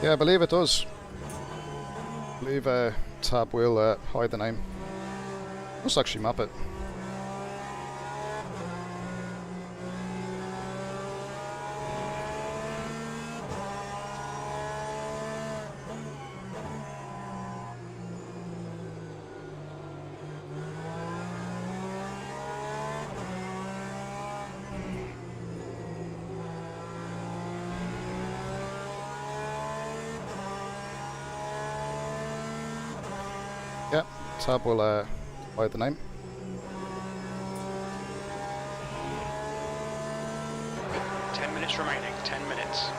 Yeah, I believe it does. I believe tab will hide the name. Must actually map it. Yeah, tab will hide the name. Remaining 10 minutes.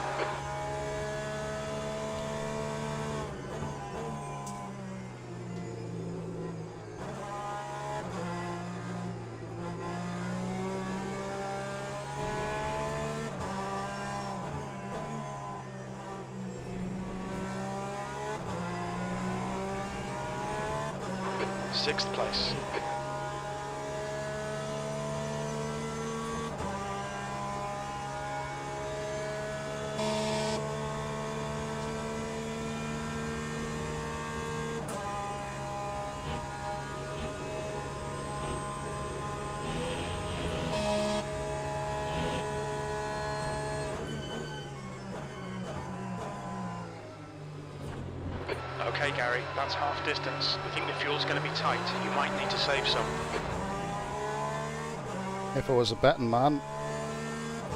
Sixth place. Okay, Okay, Gary, that's half distance. We think the fuel's going to be tight. You might need to save some. If I was a betting man,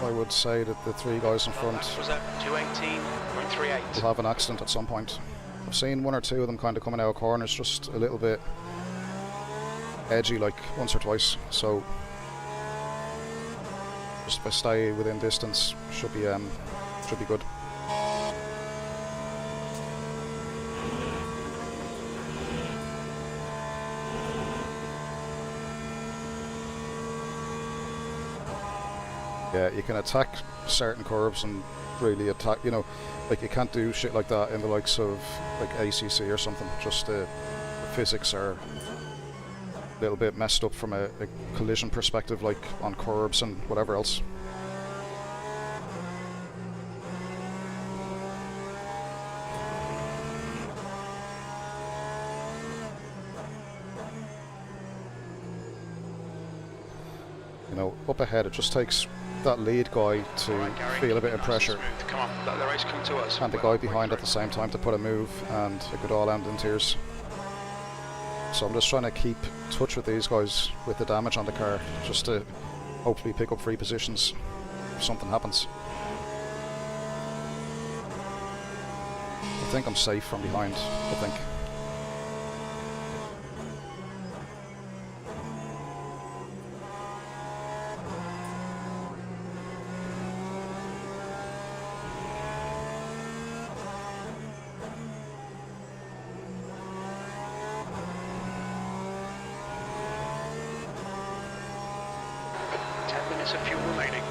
I would say that the three guys in front That was at 218.38. will have an accident at some point. I've seen one or two of them kind of coming out of corners just a little bit edgy, like once or twice. So just if I stay within distance, should be good. Yeah, you can attack certain curves and really attack, you know, like you can't do shit like that in the likes of like ACC or something. Just the physics are a little bit messed up from a collision perspective, like on curbs and whatever else. You know, up ahead it just takes that lead guy to feel a bit of pressure, Come on, let the race come to us. and the guy behind at the same time to put a move, and it could all end in tears. So I'm just trying to keep touch with these guys with the damage on the car, just to hopefully pick up free positions if something happens. I think I'm safe from behind, I think. Of fuel remaining.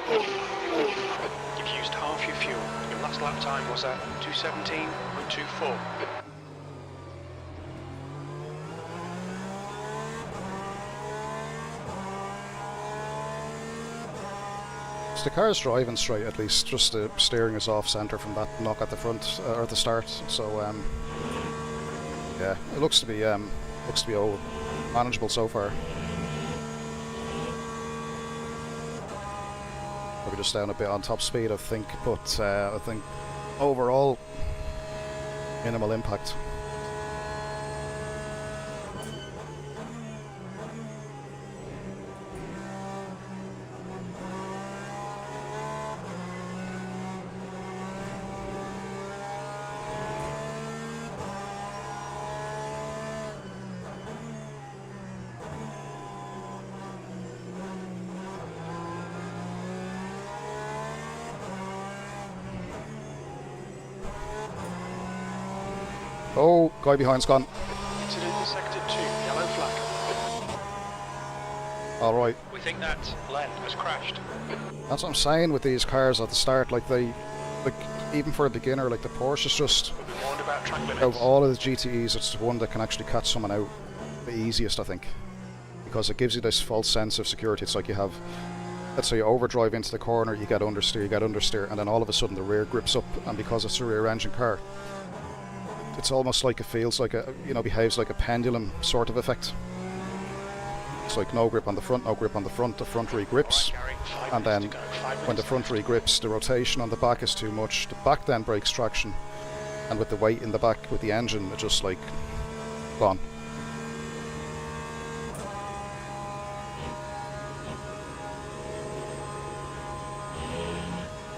You've used half your fuel. Your last lap time was at 2:17.24. So the car's driving straight, at least. Just the steering is off centre from that knock at the front or at the start. So yeah, it looks to be all manageable so far. Probably just down a bit on top speed, I think, but I think overall minimal impact. Oh, guy behind's gone. Incident detected 2, yellow flag. Alright, We think that Len has crashed. that's what I'm saying with these cars at the start, like even for a beginner, like the Porsche is just, We've been warned about track limits. of all of the GTEs, it's the one that can actually catch someone out the easiest, I think. Because it gives you this false sense of security. It's like you have, let's say you overdrive into the corner, you get understeer, and then all of a sudden the rear grips up, and because it's a rear engine car, it's almost like it feels like behaves like a pendulum sort of effect. It's like no grip on the front, the front re-grips, and then when the front re-grips, the rotation on the back is too much, the back then breaks traction, and with the weight in the back with the engine, it's just like gone.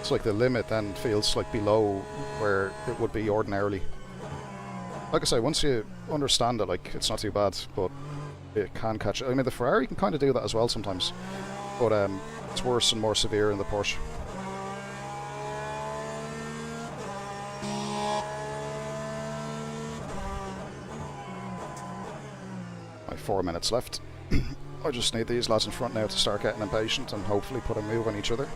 It's like the limit then feels like below where it would be ordinarily. Like I say, once you understand it, like, it's not too bad, but it can catch it. I mean, the Ferrari can kind of do that as well sometimes, but it's worse and more severe in the Porsche. Like 4 minutes left. I just need these lads in front now to start getting impatient and hopefully put a move on each other.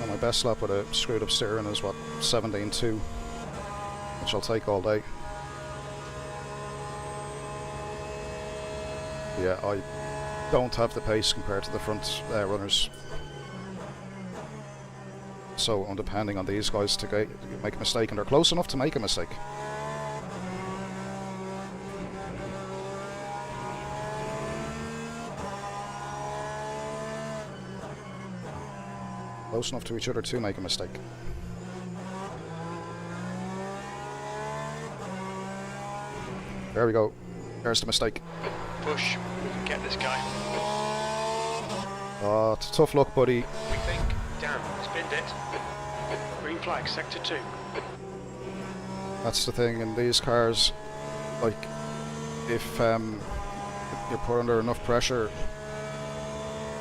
And my best lap with a screwed up steering is what, 17.2, which I'll take all day. Yeah, I don't have the pace compared to the front runners. So I'm depending on these guys to make a mistake, and they're close enough to make a mistake. Close enough to each other to make a mistake. There we go. There's the mistake. Push. We can get this guy. Oh, it's a tough look, buddy. We think. Damn, spinned it. Green flag, sector 2. That's the thing in these cars. Like, if you're put under enough pressure,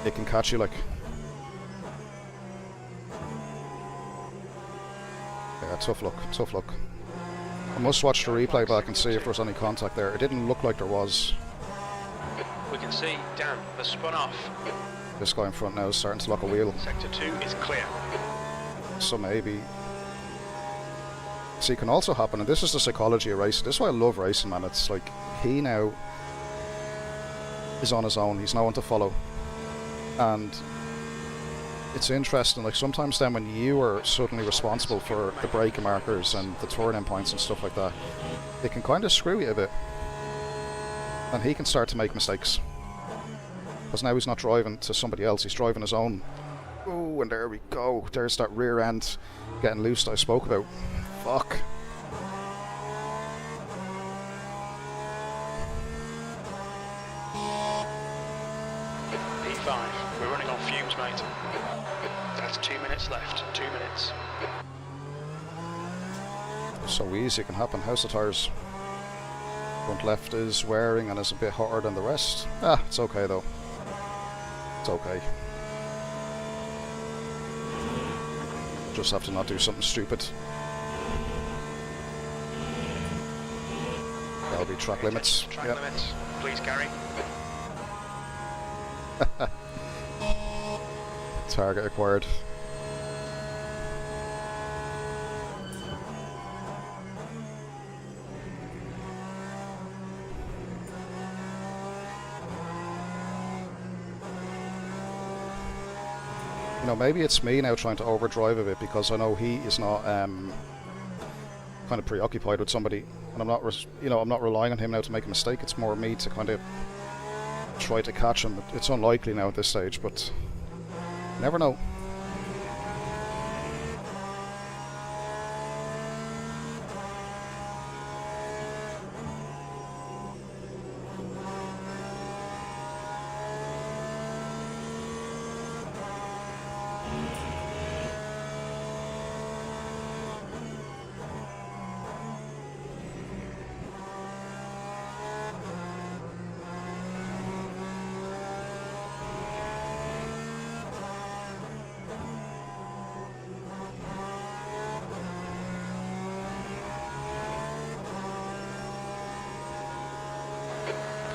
it can catch you, like. Yeah, tough luck, tough luck. I must watch the replay back and see if there's any contact there. It didn't look like there was. We can see, damn, they're spun off. This guy in front now is starting to lock a wheel. Sector 2 is clear. So maybe... See, it can also happen, and this is the psychology of racing. This is why I love racing, man. It's like, he now is on his own. He's no one to follow. And it's interesting, like sometimes then when you are suddenly responsible for the braking markers and the turn-in points and stuff like that, it can kind of screw you a bit. And he can start to make mistakes. Because now he's not driving to somebody else, he's driving his own. Oh, and there we go. There's that rear end getting loose that I spoke about. Fuck. P5, we're running on fumes, mate. That's 2 minutes left, 2 minutes. So easy, it can happen. How's the tyres? Front left is wearing and is a bit hotter than the rest. Ah, it's okay though. It's okay. Just have to not do something stupid. That'll be track limits. Track Yep. limits, please, Gary. Target acquired. You know, maybe it's me now trying to overdrive a bit because I know he is not kind of preoccupied with somebody, and I'm not, I'm not relying on him now to make a mistake. It's more me to kind of try to catch him. It's unlikely now at this stage, but you never know.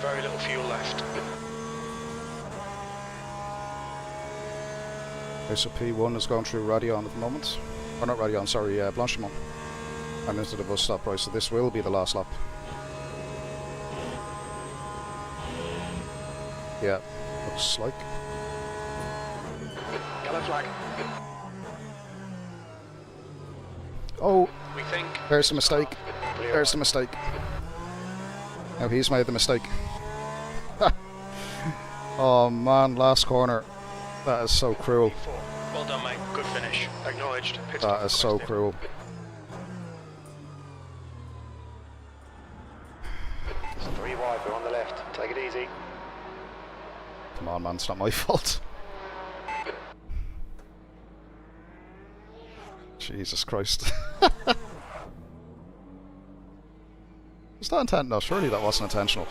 Very little fuel left. Okay, so P1 is going through Radion at the moment. Or not Radion, sorry, Blanchimont. I'm into the bus stop, right, so this will be the last lap. Yeah, looks like. Yellow flag. Oh, We think. there's the mistake. There's the mistake. Now he's made the mistake. Oh man, last corner. That is so cruel. Well done, mate. Good finish. Acknowledged. Pit That stop is so requested. cruel. It's 3 wide, we're on the left. Take it easy. Come on, man, it's not my fault. Jesus Christ. Was that intent? No, surely that wasn't intentional.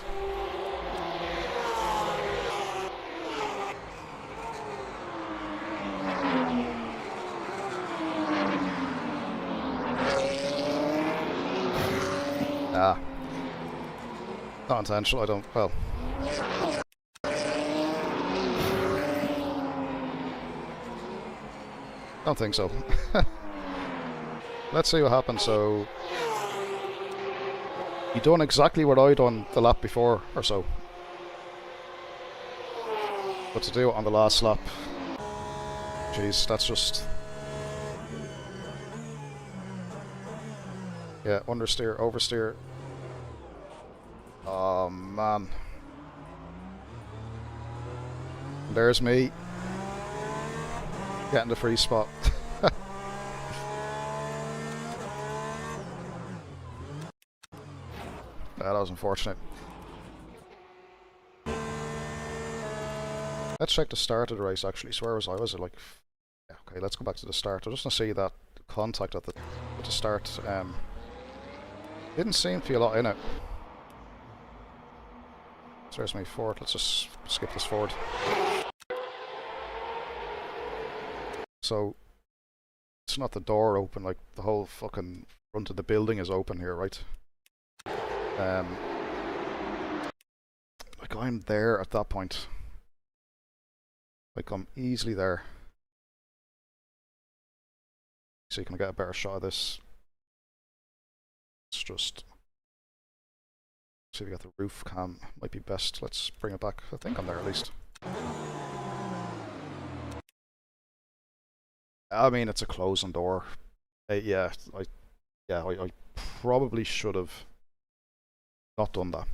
Ah. Not intentional, I don't... well... Don't think so. Let's see what happens. So you done exactly what I done the lap before or so. But to do it on the last lap, jeez, that's just... Yeah, understeer, oversteer. Oh man. There's me. Getting the free spot. That was unfortunate. Let's check the start of the race actually. So where was I? Was it like... Yeah, okay, let's go back to the start. I'm just going to see that contact at the start. Didn't seem to be a lot in it. So there's my forward. Let's just skip this forward. So it's not the door open, like the whole fucking front of the building is open here, right? Like I'm there at that point. Like I'm easily there. So you can get a better shot of this. Let's just see if we get the roof cam. Might be best. Let's bring it back. I think I'm there at least. I mean, it's a closing door. Yeah, I probably should have not done that.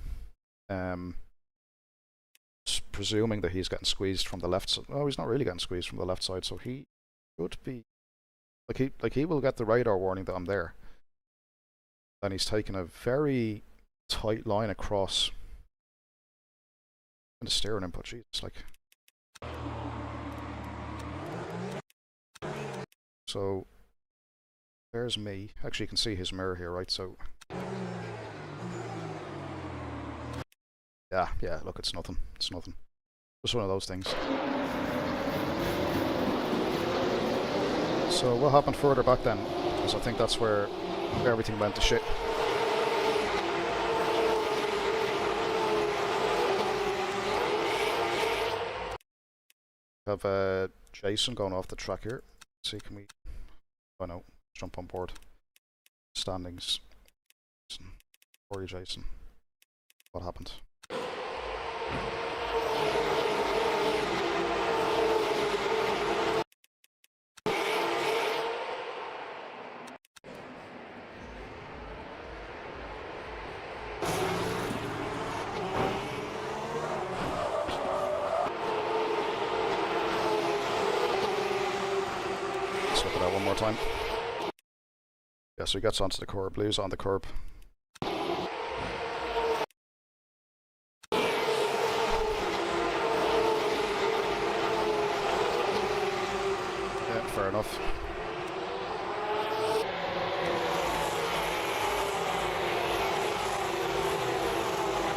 Just presuming that he's getting squeezed from the left side. No, he's not really getting squeezed from the left side, so he should be like he will get the radar warning that I'm there. And he's taking a very tight line across. And the steering input, Jesus, like. So there's me. Actually, you can see his mirror here, right? So yeah, look, it's nothing. It's nothing. Just one of those things. So what happened further back then? Because I think that's where everything went to shit. We have Jason going off the track here. Let's see, can we... Oh no, jump on board. Standings. Or Jason. What happened? Let's look at that one more time. Yeah, so he gets onto the curb, Blue's on the curb. Yeah, fair enough.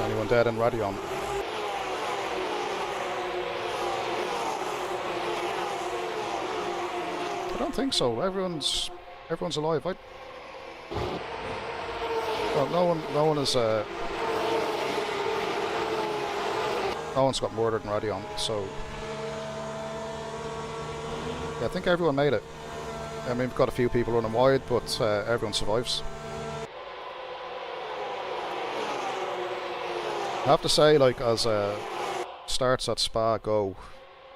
Anyone dead in Radion? I don't think so. Everyone's alive. Well, no one is. No one's got murdered in Radion, so yeah, I think everyone made it. I mean, we've got a few people running wide, but everyone survives. I have to say, like, as starts at Spa go,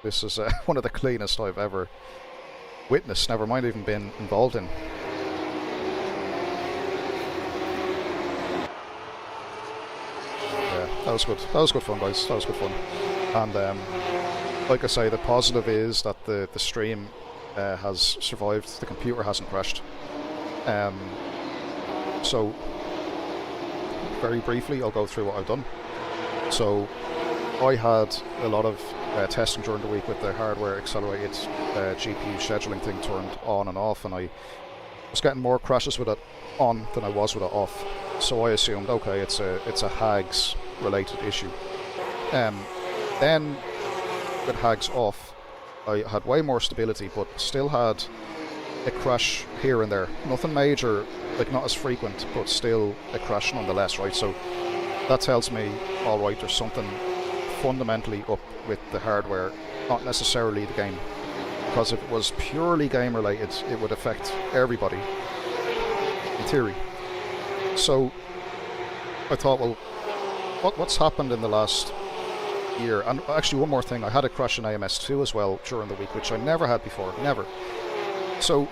this is one of the cleanest I've ever witnessed, never mind even been involved in. Yeah, that was good. That was good fun, guys. That was good fun. And like I say, the positive is that the stream has survived. The computer hasn't crashed. So, very briefly, I'll go through what I've done. So, I had a lot of testing during the week with the hardware accelerated GPU scheduling thing turned on and off, and I was getting more crashes with it on than I was with it off. So I assumed, okay, it's a HAGS related issue. Then with HAGS off, I had way more stability, but still had a crash here and there. Nothing major, like not as frequent, but still a crash nonetheless, right? So that tells me, all right, there's something fundamentally up with the hardware, not necessarily the game because if it was purely game related, it would affect everybody, in theory. So I thought, well, what's happened in the last year? And actually, one more thing, I had a crash in AMS2 as well during the week, which I never had before, never. So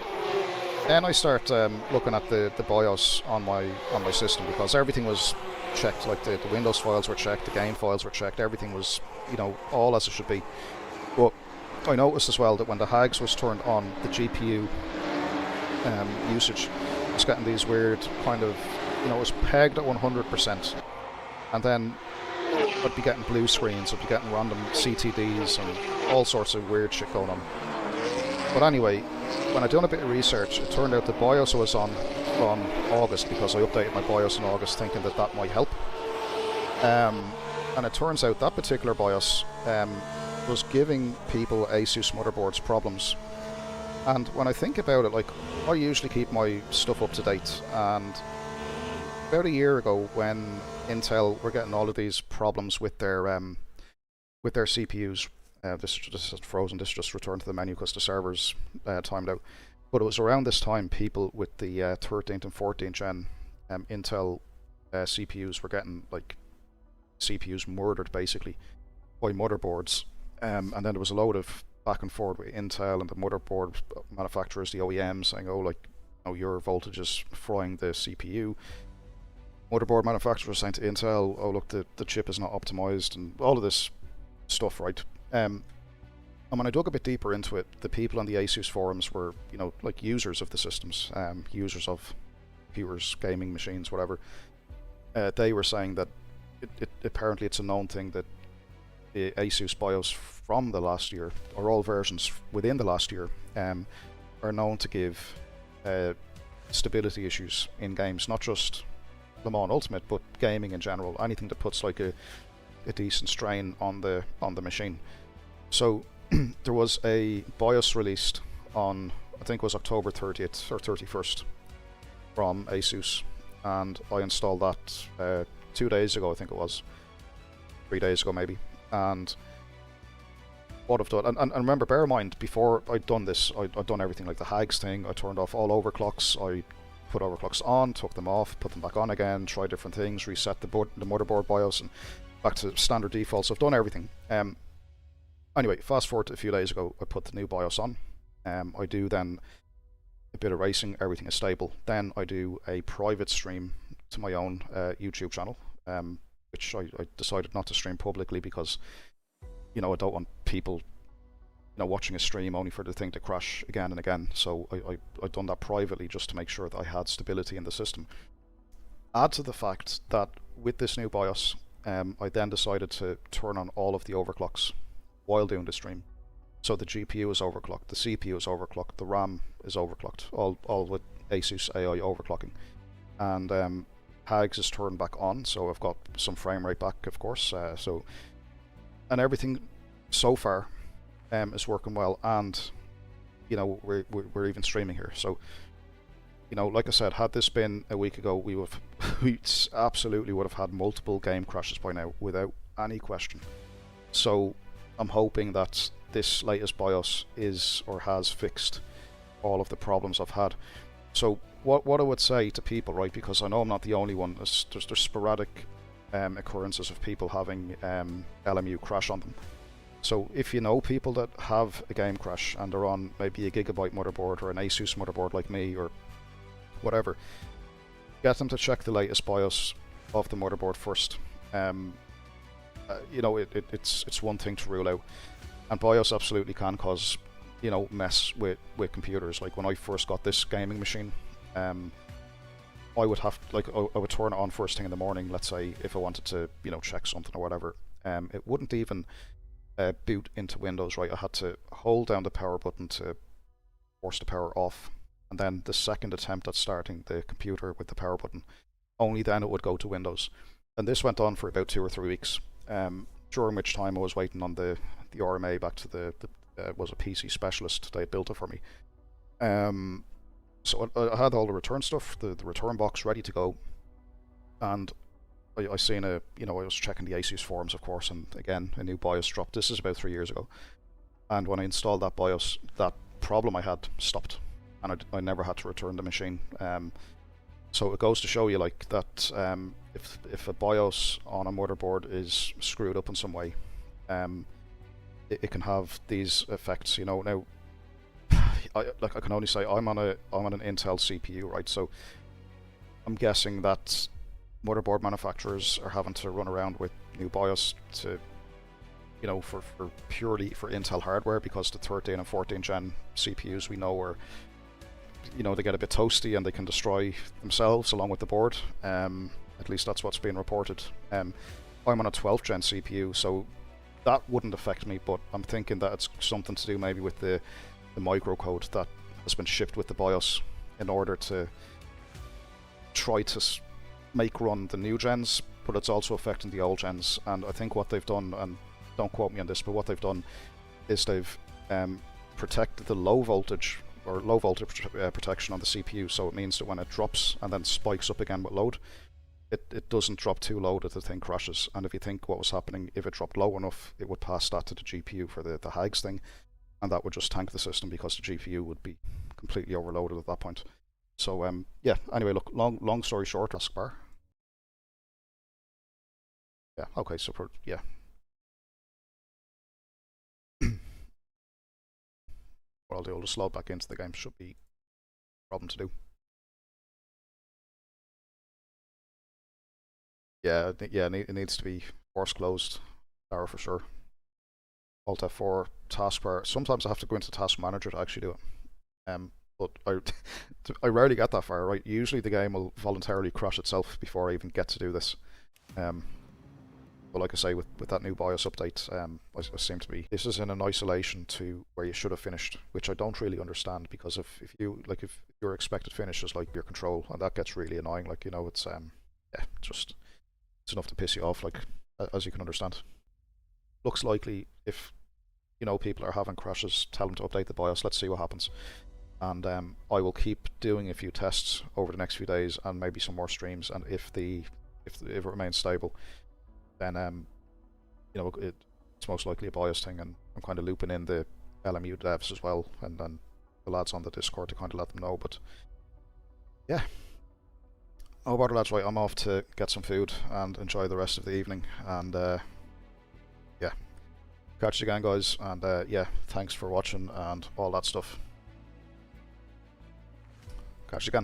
then I start looking at the BIOS on my system, because everything was checked, like the Windows files were checked, the game files were checked, everything was, you know, all as it should be. But I noticed as well that when the HAGS was turned on, the GPU usage was getting these weird kind of, you know, it was pegged at 100%, and then I'd be getting blue screens, I'd be getting random CTDs and all sorts of weird shit going on. But anyway, when I done a bit of research, it turned out the BIOS I was on from August, because I updated my BIOS in August thinking that that might help. And it turns out that particular BIOS was giving people Asus motherboards problems. And when I think about it, like, I usually keep my stuff up to date, and about a year ago when Intel were getting all of these problems with their CPUs, this is frozen, this just returned to the menu because the server's timed out. But it was around this time people with the 13th and 14th gen Intel CPUs were getting, like, CPUs murdered basically by motherboards. And then there was a load of back and forth with Intel and the motherboard manufacturers, the OEMs, saying, oh, like, you know, your voltage is frying the CPU. Motherboard manufacturers saying to Intel, oh, look, the chip is not optimized, and all of this stuff, right? And when I dug a bit deeper into it, the people on the Asus forums were, you know, like, users of the systems, users of computers, gaming machines, whatever. They were saying that apparently it's a known thing that the Asus BIOS from the last year, or all versions within the last year, are known to give stability issues in games, not just Le Mans Ultimate, but gaming in general. Anything that puts like a decent strain on the machine. So there was a BIOS released on, I think it was October 30th or 31st from Asus, and I installed that 2 days ago, I think it was 3 days ago maybe. And what I've done, and remember, bear in mind, before I'd done this, I'd done everything like the HAGS thing. I turned off all overclocks, I put overclocks on, took them off, put them back on again, tried different things, reset the motherboard BIOS and back to standard defaults. I've done everything. Anyway, fast forward to a few days ago, I put the new BIOS on. I do then a bit of racing, everything is stable. Then I do a private stream to my own YouTube channel, which I decided not to stream publicly because, you know, I don't want people, you know, watching a stream only for the thing to crash again and again. So I done that privately just to make sure that I had stability in the system. Add to the fact that with this new BIOS, I then decided to turn on all of the overclocks while doing the stream. So the GPU is overclocked, the CPU is overclocked, the RAM is overclocked, all with Asus AI overclocking. And HAGS is turned back on, so I've got some frame rate back, of course. And everything so far is working well, and, you know, we're even streaming here. So, you know, like I said, had this been a week ago, we absolutely would have had multiple game crashes by now, without any question. So I'm hoping that this latest BIOS is or has fixed all of the problems I've had. So what I would say to people, right, because I know I'm not the only one, there's sporadic occurrences of people having LMU crash on them. So if you know people that have a game crash and they're on maybe a Gigabyte motherboard or an Asus motherboard like me or whatever, get them to check the latest BIOS of the motherboard first. You know, it's one thing to rule out, and BIOS absolutely can cause, you know, mess with computers. Like when I first got this gaming machine, I would have, like, I would turn it on first thing in the morning, let's say, if I wanted to, you know, check something or whatever. It wouldn't even boot into Windows, right? I had to hold down the power button to force the power off, and then the second attempt at starting the computer with the power button, only then it would go to Windows. And this went on for about 2 or 3 weeks, during which time I was waiting on the RMA back to the was a PC specialist. They had built it for me. So I had all the return stuff, the return box ready to go, and I seen I was checking the Asus forums, of course, and again, a new BIOS dropped. This is about 3 years ago. and when I installed that BIOS, that problem I had stopped, and I never had to return the machine. So it goes to show you like that if a BIOS on a motherboard is screwed up in some way, it can have these effects. You know, now I can only say I'm on an Intel CPU, right? So I'm guessing that motherboard manufacturers are having to run around with new BIOS to, you know, for purely for Intel hardware, because the 13 and 14 gen CPUs we know are, you know, they get a bit toasty and they can destroy themselves along with the board. At least that's what's being reported. I'm on a 12th gen CPU, so that wouldn't affect me, but I'm thinking that it's something to do maybe with the microcode that has been shipped with the BIOS in order to try to make run the new gens, but it's also affecting the old gens. And I think what they've done, and don't quote me on this, but what they've done is they've protected the low voltage protection on the CPU, so it means that when it drops and then spikes up again with load, it doesn't drop too low that the thing crashes. And if you think what was happening, if it dropped low enough, it would pass that to the GPU for the HAGS thing, and that would just tank the system because the GPU would be completely overloaded at that point. So yeah, anyway, look, long story short, taskbar. Yeah, okay, so yeah. What I'll do, I'll just load back into the game, should be a problem to do. Yeah, it needs to be force closed, arrow for sure. Alt F4, taskbar. Sometimes I have to go into Task Manager to actually do it. But I rarely get that far, right? Usually the game will voluntarily crash itself before I even get to do this. But like I say, with that new BIOS update, I seem to be... This is in an isolation to where you should have finished, which I don't really understand, because if your expected finish is like your control, and that gets really annoying, like, you know, it's yeah, it's enough to piss you off, like, as you can understand. Looks likely, if, you know, people are having crashes, tell them to update the BIOS, let's see what happens. And I will keep doing a few tests over the next few days, and maybe some more streams, and if it remains stable, then you know, it's most likely a BIOS thing, and I'm kind of looping in the LMU devs as well, and then the lads on the Discord to kind of let them know. But yeah, oh, about lads, right, I'm off to get some food and enjoy the rest of the evening, and yeah, catch you again, guys, and yeah, thanks for watching and all that stuff. Catch you again.